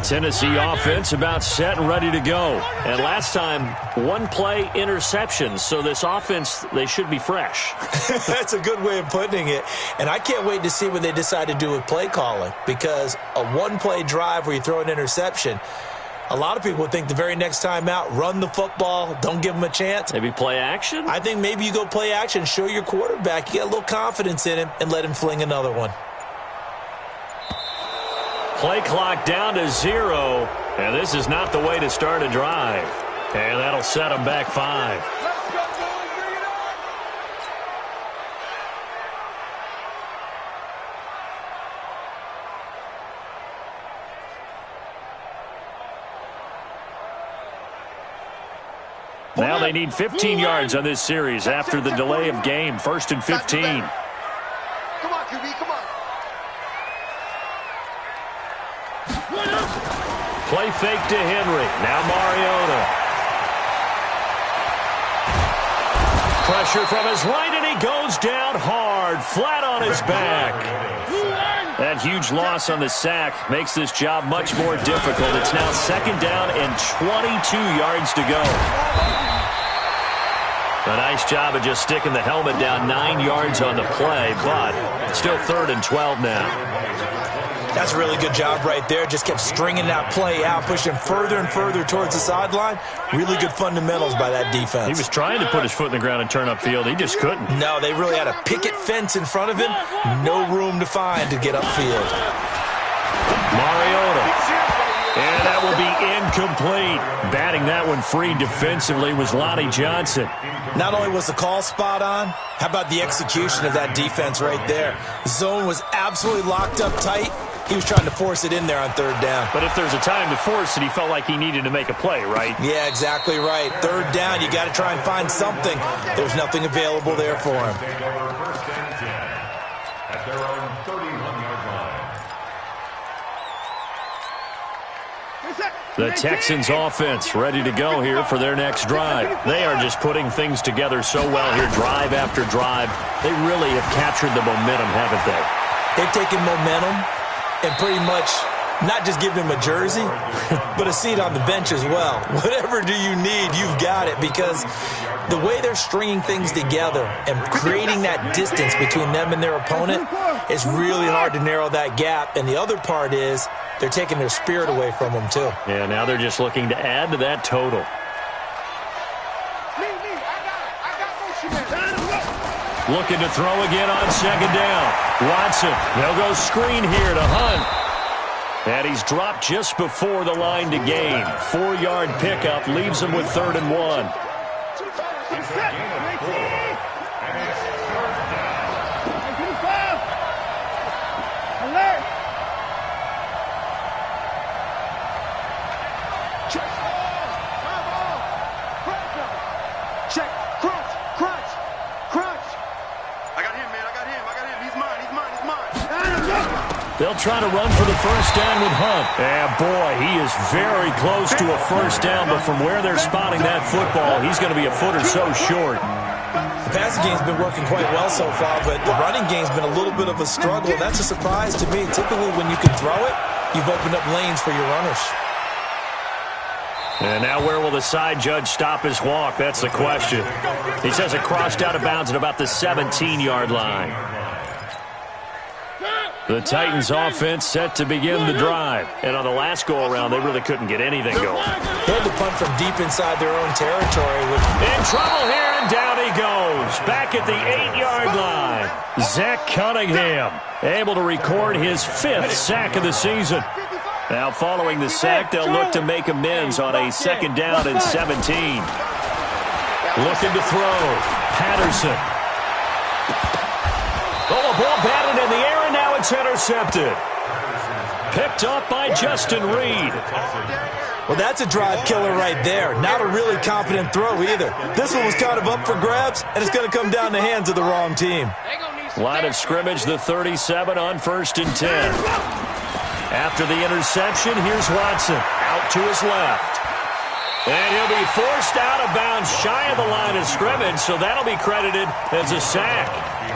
Tennessee offense about set and ready to go. And last time, 1 play interception. So this offense, they should be fresh. That's a good way of putting it. And I can't wait to see what they decide to do with play calling. Because a 1-play drive where you throw an interception, a lot of people would think the very next time out, run the football, don't give them a chance. Maybe play action? I think maybe you go play action, show your quarterback, you get a little confidence in him, and let him fling another one. Play clock down to 0, and this is not the way to start a drive. And that'll set them back 5. Now they need 15 yards on this series after the delay of game. 1st and 15. Come on, QB, come on. Play fake to Henry. Now Mariota. pressure from his right, and he goes down hard, flat on his back. That huge loss on the sack makes this job much more difficult. It's now 2nd down and 22 yards to go. A nice job of just sticking the helmet down 9 yards on the play, but still 3rd and 12 now. That's a really good job right there. Just kept stringing that play out, pushing further and further towards the sideline. Really good fundamentals by that defense. He was trying to put his foot in the ground and turn upfield. He just couldn't. No, they really had a picket fence in front of him. No room to find to get upfield. Mariota. And that will be incomplete. Batting that one free defensively was Lonnie Johnson. Not only was the call spot on, how about the execution of that defense right there? Zone was absolutely locked up tight. He was trying to force it in there on 3rd down. But if there's a time to force it, he felt like he needed to make a play, right? Yeah, exactly right. 3rd down, you got to try and find something. There's nothing available there for him. At their own 31-yard line. The Texans offense ready to go here for their next drive. They are just putting things together so well here, drive after drive. They really have captured the momentum, haven't they? They've taken momentum and pretty much not just given him a jersey, but a seat on the bench as well. Whatever do you need, you've got it, because the way they're stringing things together and creating that distance between them and their opponent is really hard to narrow that gap. And the other part is they're taking their spirit away from them, too. Yeah, now they're just looking to add to that total. Looking to throw again on 2nd down. Watson, they'll go screen here to Hunt. And he's dropped just before the line to gain. 4-yard pickup leaves him with 3rd and 1. They'll try to run for the 1st down with Hunt. And boy, he is very close to a 1st down, but from where they're spotting that football, he's going to be a foot or so short. The passing game's been working quite well so far, but the running game's been a little bit of a struggle, and that's a surprise to me. Typically, when you can throw it, you've opened up lanes for your runners. And now where will the side judge stop his walk? That's the question. He says it crossed out of bounds at about the 17-yard line. The Titans offense set to begin the drive. And on the last go-around, they really couldn't get anything going. They had to punt from deep inside their own territory. In trouble here, and down he goes. Back at the 8-yard line. Zach Cunningham able to record his 5th sack of the season. Now following the sack, they'll look to make amends on a 2nd down and 17. Looking to throw. Patterson. Oh, a ball batted in the air, and now it's intercepted. Picked up by Justin Reed. Well, that's a drive killer right there. Not a really confident throw either. This one was kind of up for grabs, and it's going to come down the hands of the wrong team. Line of scrimmage, the 37 on 1st and 10. After the interception, here's Watson. Out to his left. And he'll be forced out of bounds shy of the line of scrimmage, so that'll be credited as a sack.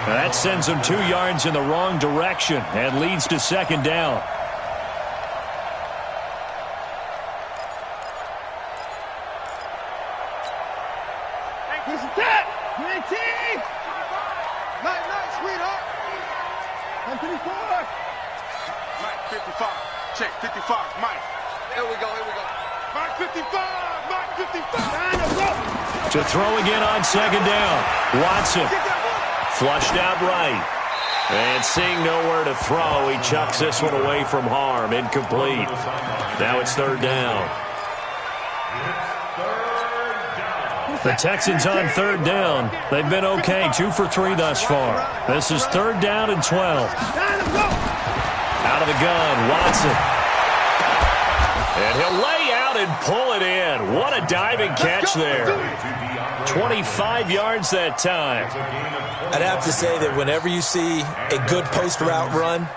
Now that sends him 2 yards in the wrong direction and leads to 2nd down. Mike 55. Check 55. Mike. Here we go. Mike 55. Mike 55. To throw again on 2nd down. Watson. Flushed out right. And seeing nowhere to throw, he chucks this one away from harm. Incomplete. Now it's 3rd down. The Texans on 3rd down. They've been okay, 2 for 3 thus far. This is 3rd down and 12. Out of the gun, Watson. And he'll lay out and pull it in. What a diving catch there. 25 yards that time. I'd have to say that whenever you see a good post route run,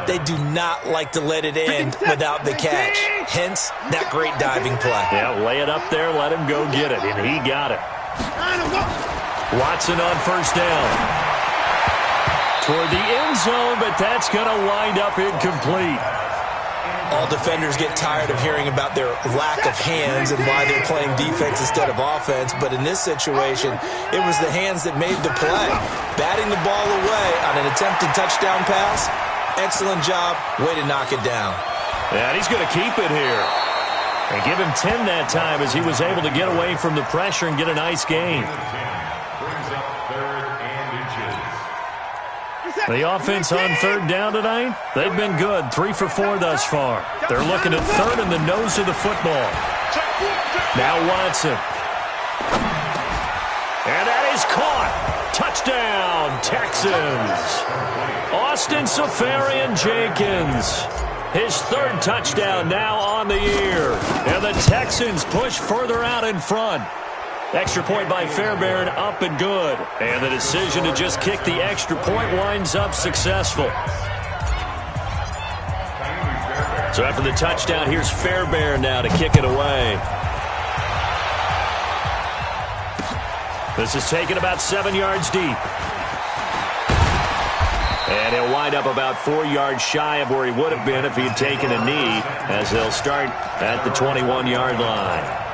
they do not like to let it end without the catch. Hence, that great diving play. Yeah, lay it up there, let him go get it, and he got it. Watson on first down. Toward the end zone, but that's going to wind up incomplete. All defenders get tired of hearing about their lack of hands and why they're playing defense instead of offense. But in this situation, it was the hands that made the play. Batting the ball away on an attempted touchdown pass. Excellent job. Way to knock it down. And he's going to keep it here. And give him 10 that time as he was able to get away from the pressure and get a nice gain. The offense on third down tonight, they've been good. 3 for 4 thus far. They're looking at third in the nose of the football. Now Watson. And that is caught. Touchdown, Texans. Austin Seferian-Jenkins. His third touchdown now on the year. And the Texans push further out in front. Extra point by Fairbairn, up and good. And the decision to just kick the extra point winds up successful. So after the touchdown, here's Fairbairn now to kick it away. This is taken about 7 yards deep. And he'll wind up about 4 yards shy of where he would have been if he had taken a knee, as they'll start at the 21-yard line.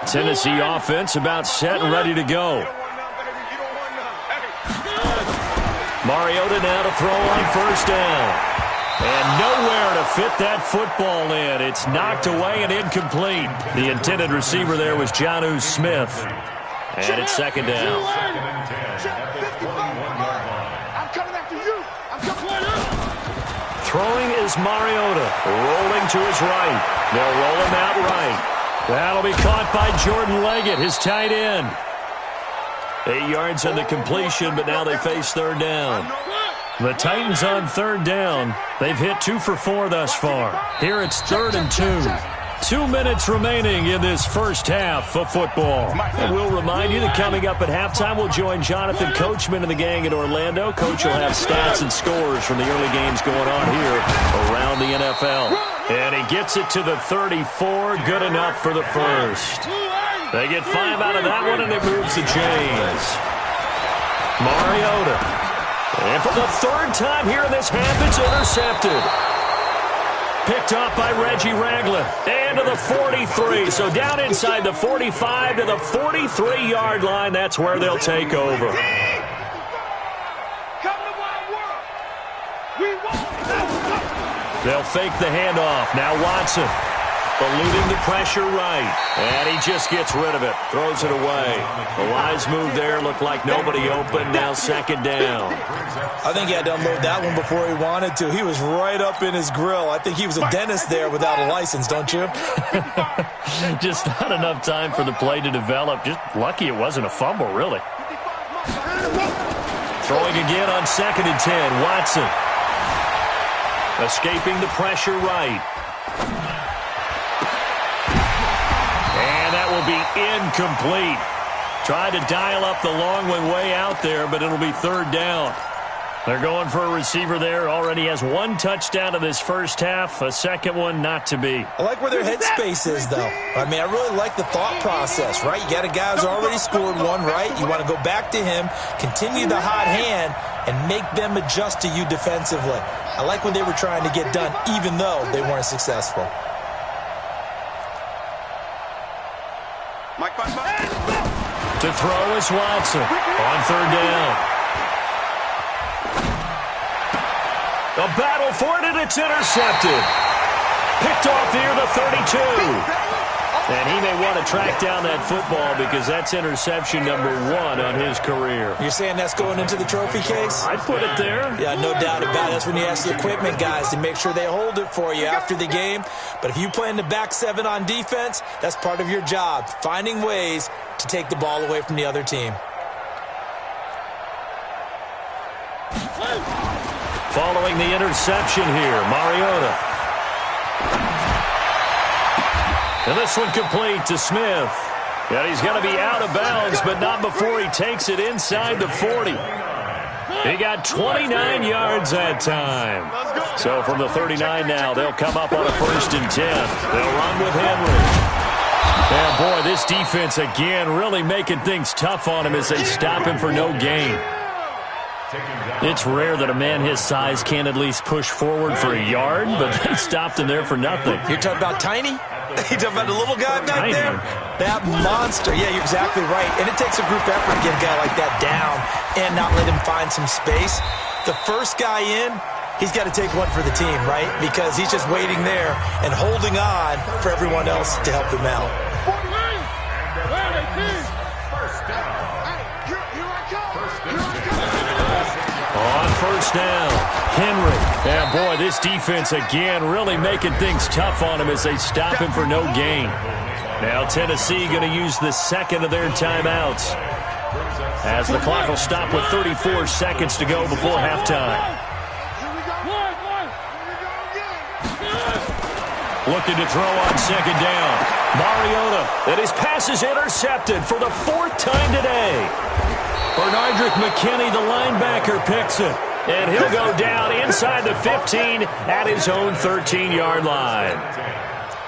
Tennessee offense about set and ready to go. Mariota now to throw on first down. And nowhere to fit that football in. It's knocked away and incomplete. The intended receiver there was Jonnu Smith. And it's second down. Throwing is Mariota. Rolling to his right. They'll roll him out right. That'll be caught by Jordan Leggett, his tight end. 8 yards on the completion, but now they face third down. The Titans on third down. They've hit 2 for 4 thus far. Here it's 3rd and 2. 2 minutes remaining in this first half of football. And we'll remind you that coming up at halftime, we'll join Jonathan Coachman and the gang in Orlando. Coach will have stats and scores from the early games going on here around the NFL. And he gets it to the 34. Good enough for the first. They get 5 out of that one, and it moves the chains. Mariota. And for the 3rd time here in this half, it's intercepted. Picked up by Reggie Ragland. And to the 43. So down inside the 45 to the 43-yard line. That's where they'll take over. They'll fake the handoff. Now Watson. Eluding the pressure right. And he just gets rid of it. Throws it away. The wise move there. Looked like nobody open. Now second down. I think he had to unload that one before he wanted to. He was right up in his grill. I think he was a dentist there without a license, don't you? Just not enough time for the play to develop. Just lucky it wasn't a fumble, really. Throwing again on 2nd and 10. Watson. Escaping the pressure right. And that will be incomplete. Tried to dial up the long one way out there, but it'll be 3rd down. They're going for a receiver there. Already has 1 touchdown in this first half. A second one not to be. I like where their headspace is, though. I mean, I really like the thought process, right? You got a guy who's already scored 1, right? You want to go back to him, continue the hot hand, and make them adjust to you defensively. I like what they were trying to get done, even though they weren't successful. To throw is Watson on 3rd down. A battle for it, and it's intercepted. Picked off near the 32. And he may want to track down that football because that's interception number 1 on his career. You're saying that's going into the trophy case? I'd put it there. Yeah, no doubt about it. That's when you ask the equipment guys to make sure they hold it for you after the game. But if you play in the back 7 on defense, that's part of your job, finding ways to take the ball away from the other team. Following the interception here, Mariota. And this one complete to Smith. And he's going to be out of bounds, but not before he takes it inside the 40. He got 29 yards that time. So from the 39 now, they'll come up on a 1st and 10. They'll run with Henry. And boy, this defense again really making things tough on him as they stop him for no gain. It's rare that a man his size can't at least push forward for a yard, but they stopped him there for nothing. You're talking about Tiny? You talking about the little guy back there? That monster. Yeah, you're exactly right. And it takes a group effort to get a guy like that down and not let him find some space. The first guy in, he's got to take one for the team, right? Because he's just waiting there and holding on for everyone else to help him out. On first down, Henry. And boy, this defense again really making things tough on him as they stop him for no gain. Now Tennessee going to use the second of their timeouts as the clock will stop with 34 seconds to go before halftime. Looking to throw on second down. Mariota, and his pass is intercepted for the fourth time today. Bernardrick McKinney, the linebacker, picks it. And he'll go down inside the 15 at his own 13-yard line.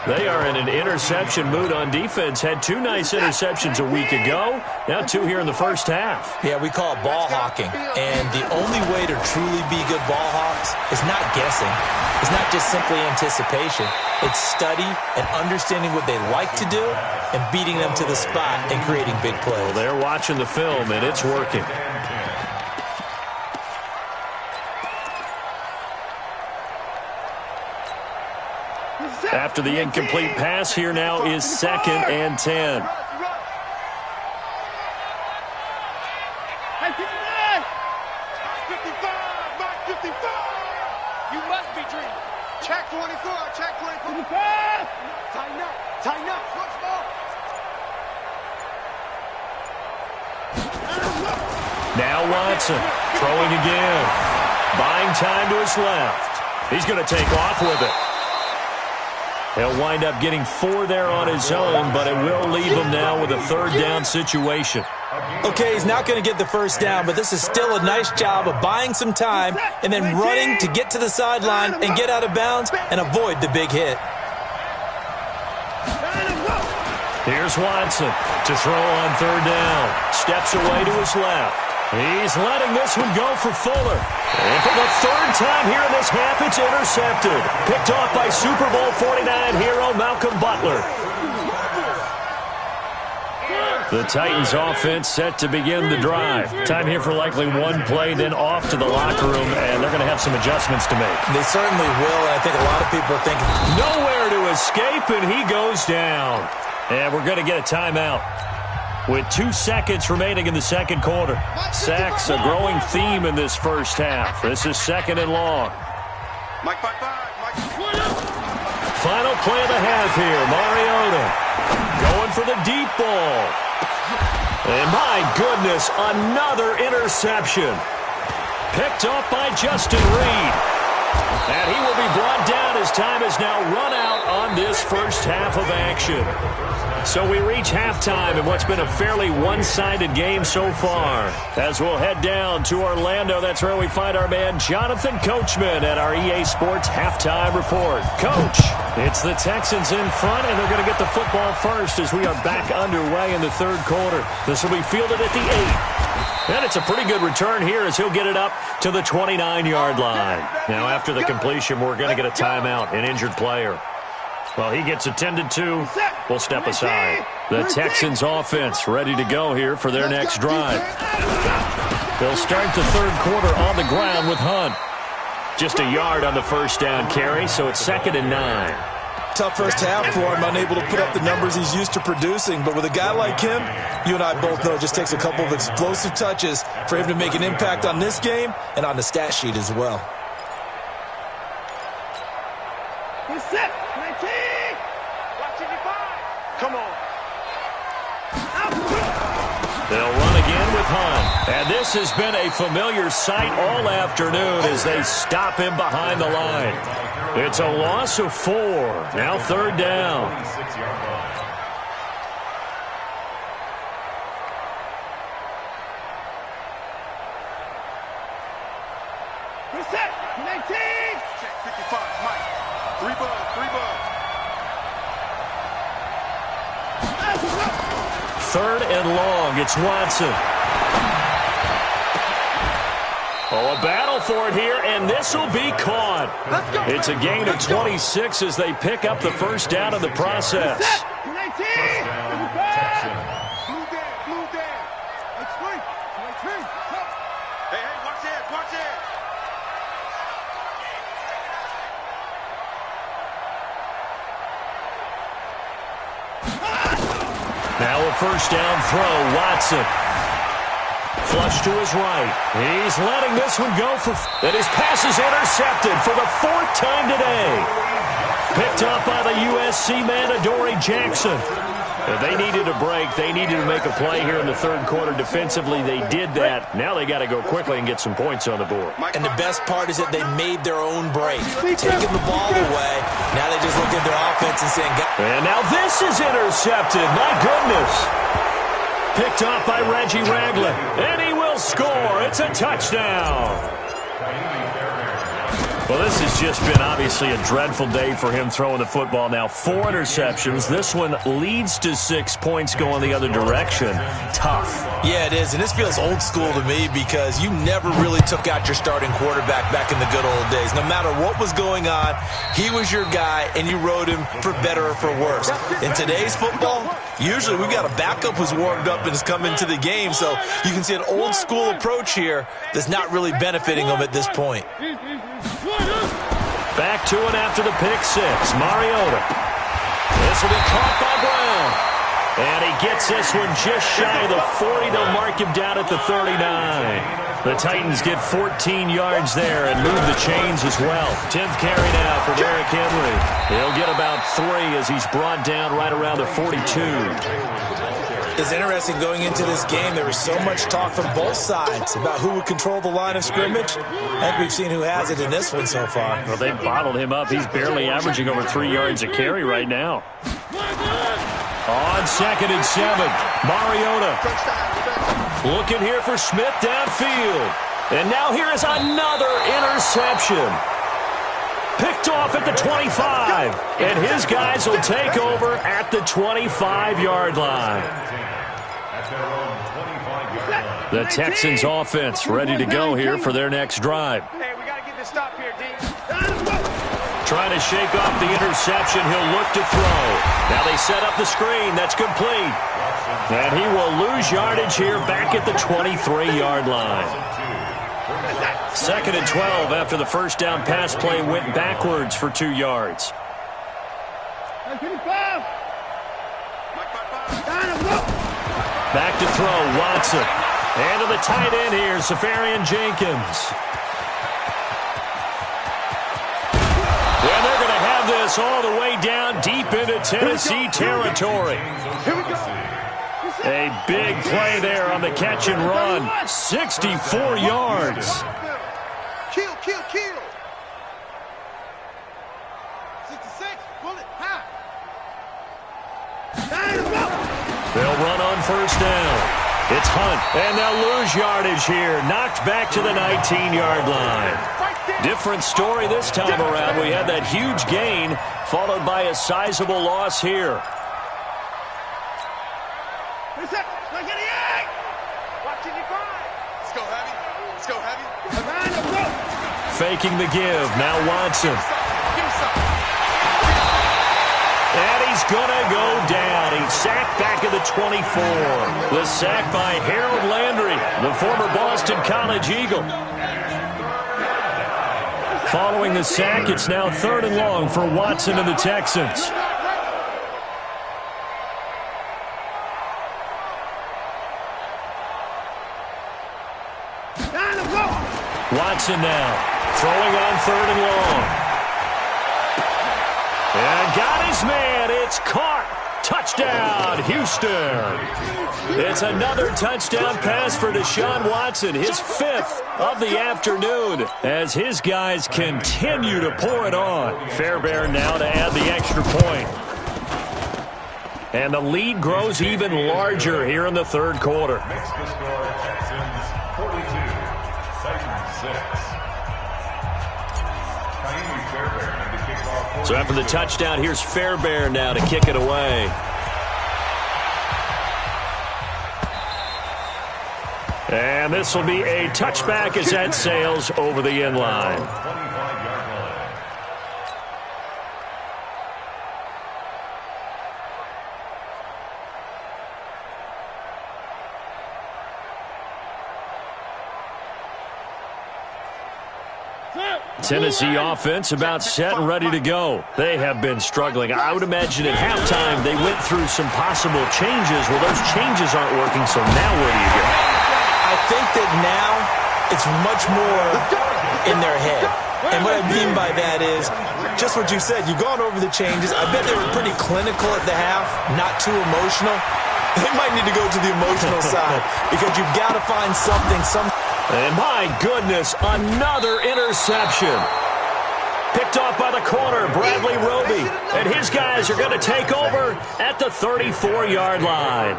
They are in an interception mood on defense. Had two nice interceptions a week ago. Now two here in the first half. Yeah, we call it ball hawking. And the only way to truly be good ball hawks is not guessing. It's not just simply anticipation. It's study and understanding what they like to do and beating them to the spot and creating big plays. Well, they're watching the film, and it's working. After the incomplete pass, here now is 2nd and 10. You must be dreaming. Check 24, check 24. Tighten up, tighten up. Once more. Now Watson throwing again. Buying time to his left. He's going to take off with it. He'll wind up getting 4 there on his own, but it will leave him now with a third down situation. Okay, he's not going to get the first down, but this is still a nice job of buying some time and then running to get to the sideline and get out of bounds and avoid the big hit. Here's Watson to throw on third down. Steps away to his left. He's letting this one go for Fuller. And for the third time here in this half, it's intercepted. Picked off by Super Bowl 49 hero Malcolm Butler. The Titans offense set to begin the drive. Time here for likely one play, then off to the locker room, and they're going to have some adjustments to make. They certainly will, and I think a lot of people are thinking, nowhere to escape, and he goes down. And we're going to get a timeout. With 2 seconds remaining in the second quarter. Sacks a growing theme in this first half. This is 2nd and long. Mike, Final play of the half here. Mariota going for the deep ball. And my goodness, another interception. Picked up by Justin Reed. And he will be brought down as time has now run out on this first half of action. So we reach halftime in what's been a fairly one-sided game so far. As we'll head down to Orlando, that's where we find our man Jonathan Coachman at our EA Sports Halftime Report. Coach, it's the Texans in front, and they're going to get the football first as we are back underway in the third quarter. This will be fielded at the 8. And it's a pretty good return here as he'll get it up to the 29-yard line. Now, after the completion, we're going to get a timeout, an injured player. Well, he gets attended to. We'll step aside. The Texans offense ready to go here for their next drive. They'll start the third quarter on the ground with Hunt. Just a yard on the first down carry, so it's 2nd and 9. Tough first half for him, unable to put up the numbers he's used to producing. But with a guy like him, you and I both know it just takes a couple of explosive touches for him to make an impact on this game and on the stat sheet as well. Come on. They'll run again with Hunt. And this has been a familiar sight all afternoon as they stop him behind the line. It's a loss of 4. Now third down. Reset. 19. Check 55. Mike. 3 ball. 3 ball. Third and long. It's Watson. Oh, a battle for it here, and this will be caught. It's a gain of 26 as they pick up the first down in the process. Now a first down throw, Watson. Flush to his right. He's letting this one go for... And his pass is intercepted for the fourth time today. Picked up by the USC man, Adoree Jackson. If they needed a break, they needed to make a play here in the third quarter. Defensively, they did that. Now they got to go quickly and get some points on the board. And the best part is that they made their own break. Taking the ball away. Now they just look at their offense and saying... And now this is intercepted. My goodness. Picked off by Reggie Ragland. And he will score. It's a touchdown. Well, this has just been obviously a dreadful day for him throwing the football. Now 4 interceptions. This one leads to 6 points going the other direction. Tough. Yeah, it is. And this feels old school to me because you never really took out your starting quarterback back in the good old days. No matter what was going on, he was your guy, and you rode him for better or for worse. In today's football, usually we've got a backup who's warmed up and has come into the game. So you can see an old school approach here that's not really benefiting them at this point. Back to it after the pick six. Mariota. This will be caught by Brown. And he gets this one just shy of the 40. They'll mark him down at the 39. The Titans get 14 yards there and move the chains as well. 10th carry now for Derrick Henry. He'll get about 3 as he's brought down right around the 42. It's interesting going into this game. There was so much talk from both sides about who would control the line of scrimmage. I think we've seen who has it in this one so far. Well, they bottled him up. He's barely averaging over 3 yards a carry right now. On 2nd and 7, Mariota. Looking here for Smith downfield. And now here is another interception. Picked off at the 25. And his guys will take over at the 25-yard line. The Texans offense ready to go here for their next drive. Hey, we got to get this stop here, D. Trying to shake off the interception. He'll look to throw. Now they set up the screen. That's complete. And he will lose yardage here back at the 23-yard line. 2nd and 12 after the first down pass play went backwards for 2 yards. Back to throw, Watson. And to the tight end here, Safarian Jenkins. And they're going to have this all the way down deep into Tennessee territory. A big play there on the catch and run. 64 yards. Kill. 66, pull it, high. They'll run on first down. It's Hunt, and they'll lose yardage here. Knocked back to the 19-yard line. Different story this time around. We had that huge gain, followed by a sizable loss here. Faking the give. Now Watson. And he's going to go down. He's sacked back at the 24. The sack by Harold Landry, the former Boston College Eagle. Following the sack, it's now 3rd and long for Watson and the Texans. Watson now, throwing on 3rd and long. And got his man. It's caught. Touchdown, Houston. It's another touchdown pass for Deshaun Watson, his 5th of the afternoon, as his guys continue to pour it on. Fairbairn now to add the extra point. And the lead grows even larger here in the 3rd quarter. Mexico score, Texans 42, Titans 6. So after the touchdown, here's Fairbairn now to kick it away. And this will be a touchback as that sails over the end line. Tennessee offense about set and ready to go. They have been struggling. I would imagine at halftime they went through some possible changes. Well, those changes aren't working, so now where do you go? I think that now it's much more in their head. And what I mean by that is just what you said. You've gone over the changes. I bet they were pretty clinical at the half, not too emotional. They might need to go to the emotional side because you've got to find something, And my goodness, another interception. Picked off by the corner, Bradley Roby. And his guys are going to take over at the 34-yard line.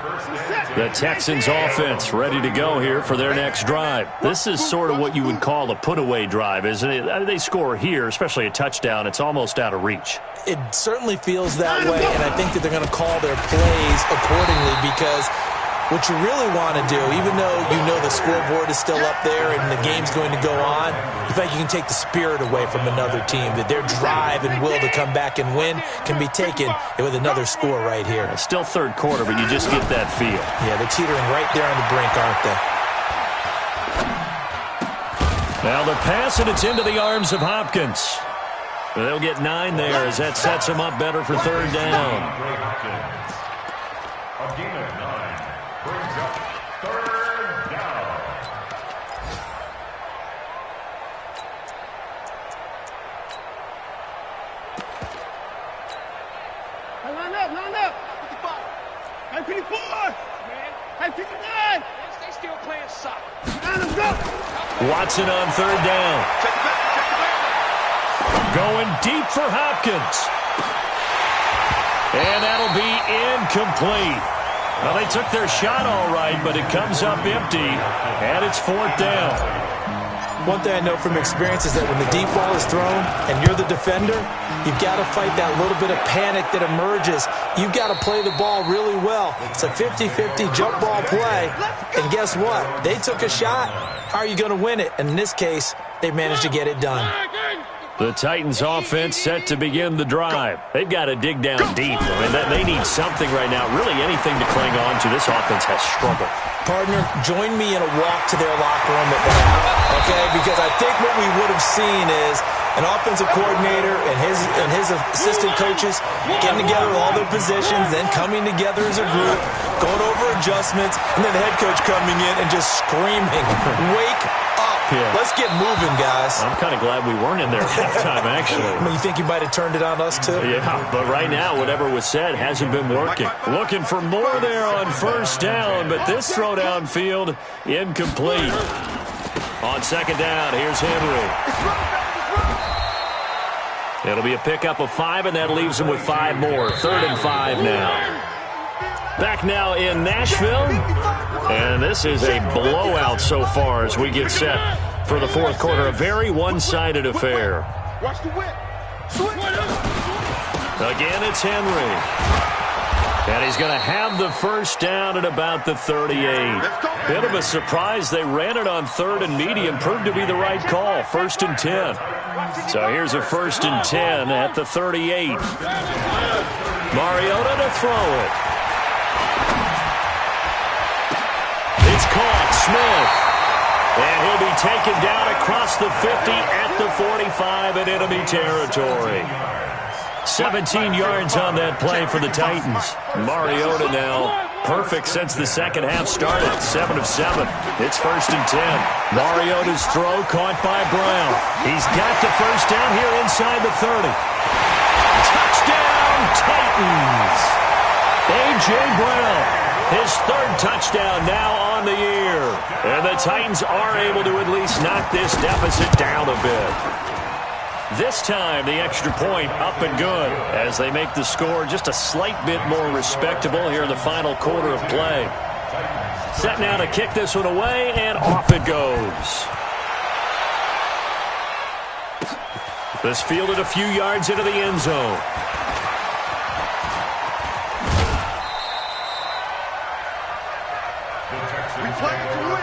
The Texans offense ready to go here for their next drive. This is sort of what you would call a put-away drive, isn't it? I mean, they score here, especially a touchdown. It's almost out of reach. It certainly feels that way, and I think that they're going to call their plays accordingly because what you really want to do, even though you know the scoreboard is still up there and the game's going to go on, you think you can take the spirit away from another team, that their drive and will to come back and win can be taken with another score right here. It's still third quarter, but you just get that feel. Yeah, they're teetering right there on the brink, aren't they? Now the pass, and it's into the arms of Hopkins. They'll get 9 there as that sets them up better for third down. A gain of 9 brings up third down. Line up. 55. 54. Man. 59. They still playing soccer. Line them up. Watson on third down. Check it back. Going deep for Hopkins. And that'll be incomplete. Well, they took their shot all right, but it comes up empty, and it's fourth down. One thing I know from experience is that when the deep ball is thrown and you're the defender, you've got to fight that little bit of panic that emerges. You've got to play the ball really well. It's a 50-50 jump ball play, and guess what? They took a shot. How are you going to win it? And in this case, they managed to get it done. The Titans offense set to begin the drive. They've got to dig down deep. I mean, they need something right now, really anything to cling on to. This offense has struggled. Partner, join me in a walk to their locker room at the half, okay? Because I think what we would have seen is an offensive coordinator and his assistant coaches getting together with all their positions, then coming together as a group, going over adjustments, and then the head coach coming in and just screaming, "Wake up. Yeah. Let's get moving, guys." I'm kind of glad we weren't in there at halftime, actually. I mean, you think you might have turned it on us, too? Yeah, but right now, whatever was said hasn't been working. Looking for more there on first down, but this throw downfield, incomplete. On second down, here's Henry. It'll be a pickup of 5, and that leaves him with 5 more. 3rd and 5 now. Back now in Nashville, and this is a blowout so far as we get set for the fourth quarter. A very one-sided affair. Watch the whip. Again, it's Henry. And he's going to have the first down at about the 38. Bit of a surprise. They ran it on 3rd and medium. Proved to be the right call. 1st and 10. So here's a 1st and 10 at the 38. Mariota to throw it. It's caught. Smith. And he'll be taken down across the 50 at the 45 in enemy territory. 17 yards on that play for the Titans. Mariota now perfect since the second half started. 7 of 7. It's 1st and 10. Mariota's throw caught by Brown. He's got the first down here inside the 30. Touchdown, Titans. A.J. Brown. His 3rd touchdown now on the year. And the Titans are able to at least knock this deficit down a bit. This time, the extra point up and good as they make the score just a slight bit more respectable here in the final quarter of play. Set now to kick this one away, and off it goes. This fielded a few yards into the end zone. play it to win.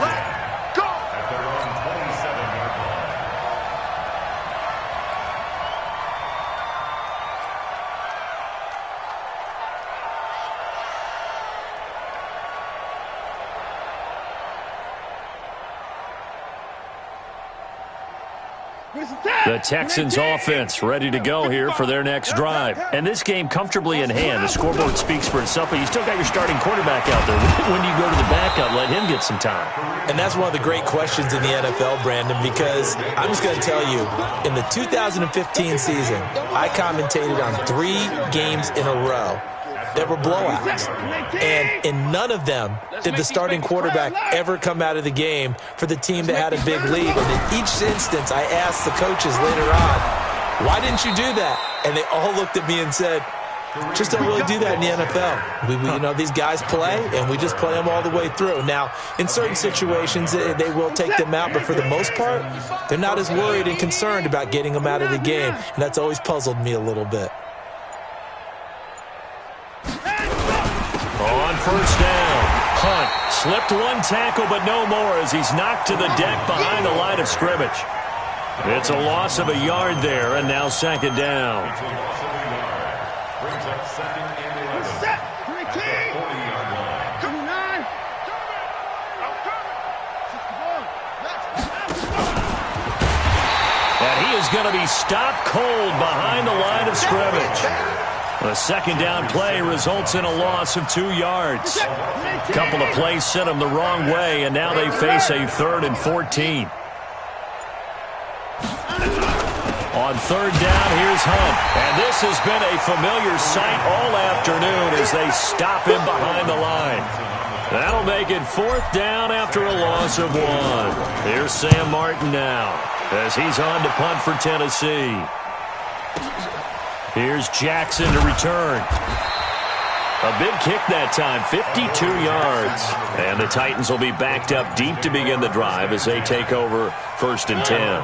Let go. At their own 27-yard line. The Texans offense ready to go here for their next drive. And this game comfortably in hand. The scoreboard speaks for itself, but you still got your starting quarterback out there. When do you go to the backup, let him get some time? And that's one of the great questions in the NFL, Brandon, because I'm just going to tell you, in the 2015 season, I commentated on 3 games in a row that were blowouts. And in none of them did the starting quarterback ever come out of the game for the team that had a big lead. And in each instance, I asked the coaches later on, why didn't you do that? And they all looked at me and said, just don't really do that in the NFL. We you know, these guys play, and we just play them all the way through. Now, in certain situations, they will take them out, but for the most part, they're not as worried and concerned about getting them out of the game. And that's always puzzled me a little bit. On first down, Hunt slipped one tackle, but no more as he's knocked to the deck behind the line of scrimmage. It's a loss of a yard there, and now second down. Brings up second and 11. Set. At the 40-yard line. 29. And he is going to be stopped cold behind the line of scrimmage. The second down play results in a loss of 2 yards. A couple of plays sent them the wrong way, and now they face a 3rd and 14. On third down, here's Hunt. And this has been a familiar sight all afternoon as they stop him behind the line. That'll make it 4th down after a loss of 1. Here's Sam Martin now as he's on to punt for Tennessee. Here's Jackson to return. A big kick that time, 52 yards. And the Titans will be backed up deep to begin the drive as they take over 1st and 10.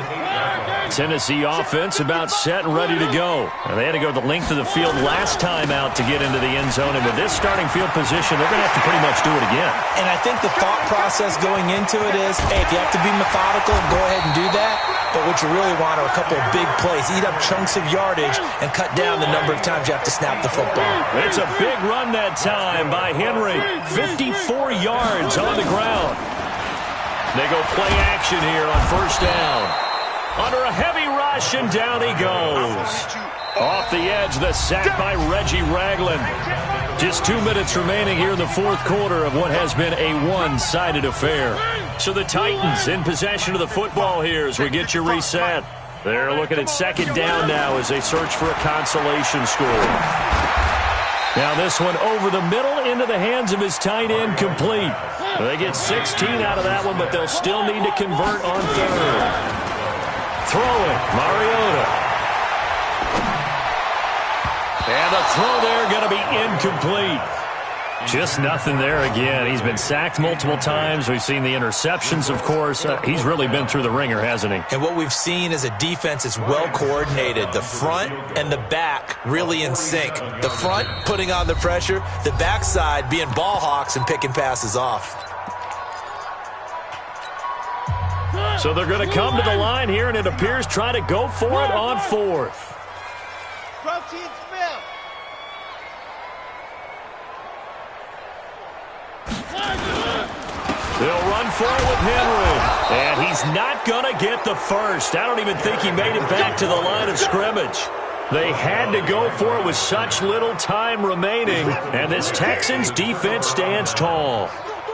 Tennessee offense about set and ready to go. And they had to go the length of the field last time out to get into the end zone. And with this starting field position, they're going to have to pretty much do it again. And I think the thought process going into it is, hey, if you have to be methodical, go ahead and do that. But what you really want are a couple of big plays. Eat up chunks of yardage and cut down the number of times you have to snap the football. It's a big run that time by Henry. 54 yards on the ground. They go play action here on first down. Under a heavy rush, and down he goes. Off the edge, the sack by Reggie Ragland. Just 2 minutes remaining here in the 4th quarter of what has been a one-sided affair. So the Titans in possession of the football here as we get you reset. They're looking at second down now as they search for a consolation score. Now this one over the middle into the hands of his tight end, complete. They get 16 out of that one, but they'll still need to convert on third. Throwing, Mariota. And the throw there going to be incomplete. Just nothing there again. He's been sacked multiple times. We've seen the interceptions, of course. He's really been through the ringer, hasn't he? And what we've seen is a defense that's well coordinated. The front and the back really in sync. The front putting on the pressure, the backside being ball hawks and picking passes off. So they're going to come to the line here, and it appears try to go for it on 4th. Protein spill. They'll run for it with Henry. And he's not going to get the first. I don't even think he made it back to the line of scrimmage. They had to go for it with such little time remaining. And this Texans defense stands tall.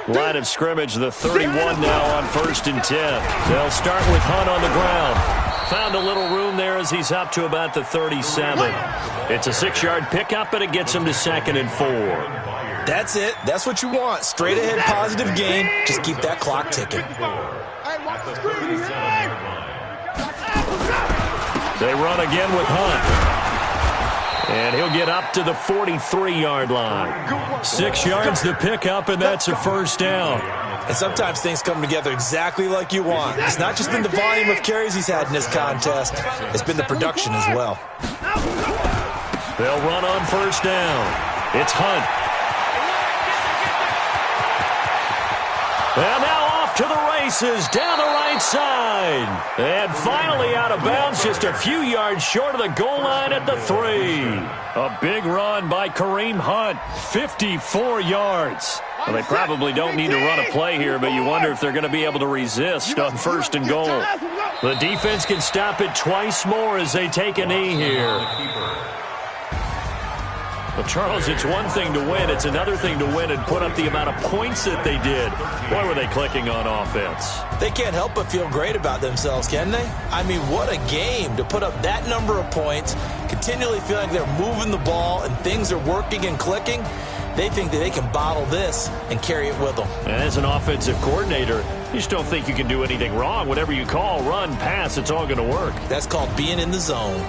Line of scrimmage, the 31 now on 1st and 10. They'll start with Hunt on the ground. Found a little room there as he's up to about the 37. It's a 6-yard pickup, and it gets him to 2nd and 4. That's it. That's what you want. Straight ahead positive gain. Just keep that clock ticking. They run again with Hunt. And he'll get up to the 43-yard line. 6 yards to pick up, and that's a first down. And sometimes things come together exactly like you want. It's not just been the volume of carries he's had in this contest. It's been the production as well. They'll run on first down. It's Hunt. And now off to the races down the right side. And finally out of bounds, just a few yards short of the goal line at the 3. A big run by Kareem Hunt, 54 yards. Well, they probably don't need to run a play here, but you wonder if they're going to be able to resist on 1st and goal. The defense can stop it twice more as they take a knee here. Well, Charles, it's one thing to win. It's another thing to win and put up the amount of points that they did. Boy, were they clicking on offense. They can't help but feel great about themselves, can they? I mean, what a game to put up that number of points, continually feeling like they're moving the ball and things are working and clicking. They think that they can bottle this and carry it with them. And as an offensive coordinator, you just don't think you can do anything wrong. Whatever you call, run, pass, it's all going to work. That's called being in the zone.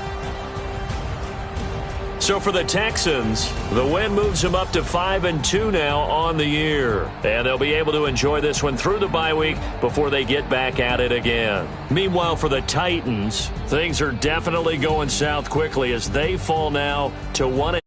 So for the Texans, the win moves them up to 5-2 now on the year. And they'll be able to enjoy this one through the bye week before they get back at it again. Meanwhile, for the Titans, things are definitely going south quickly as they fall now to 1.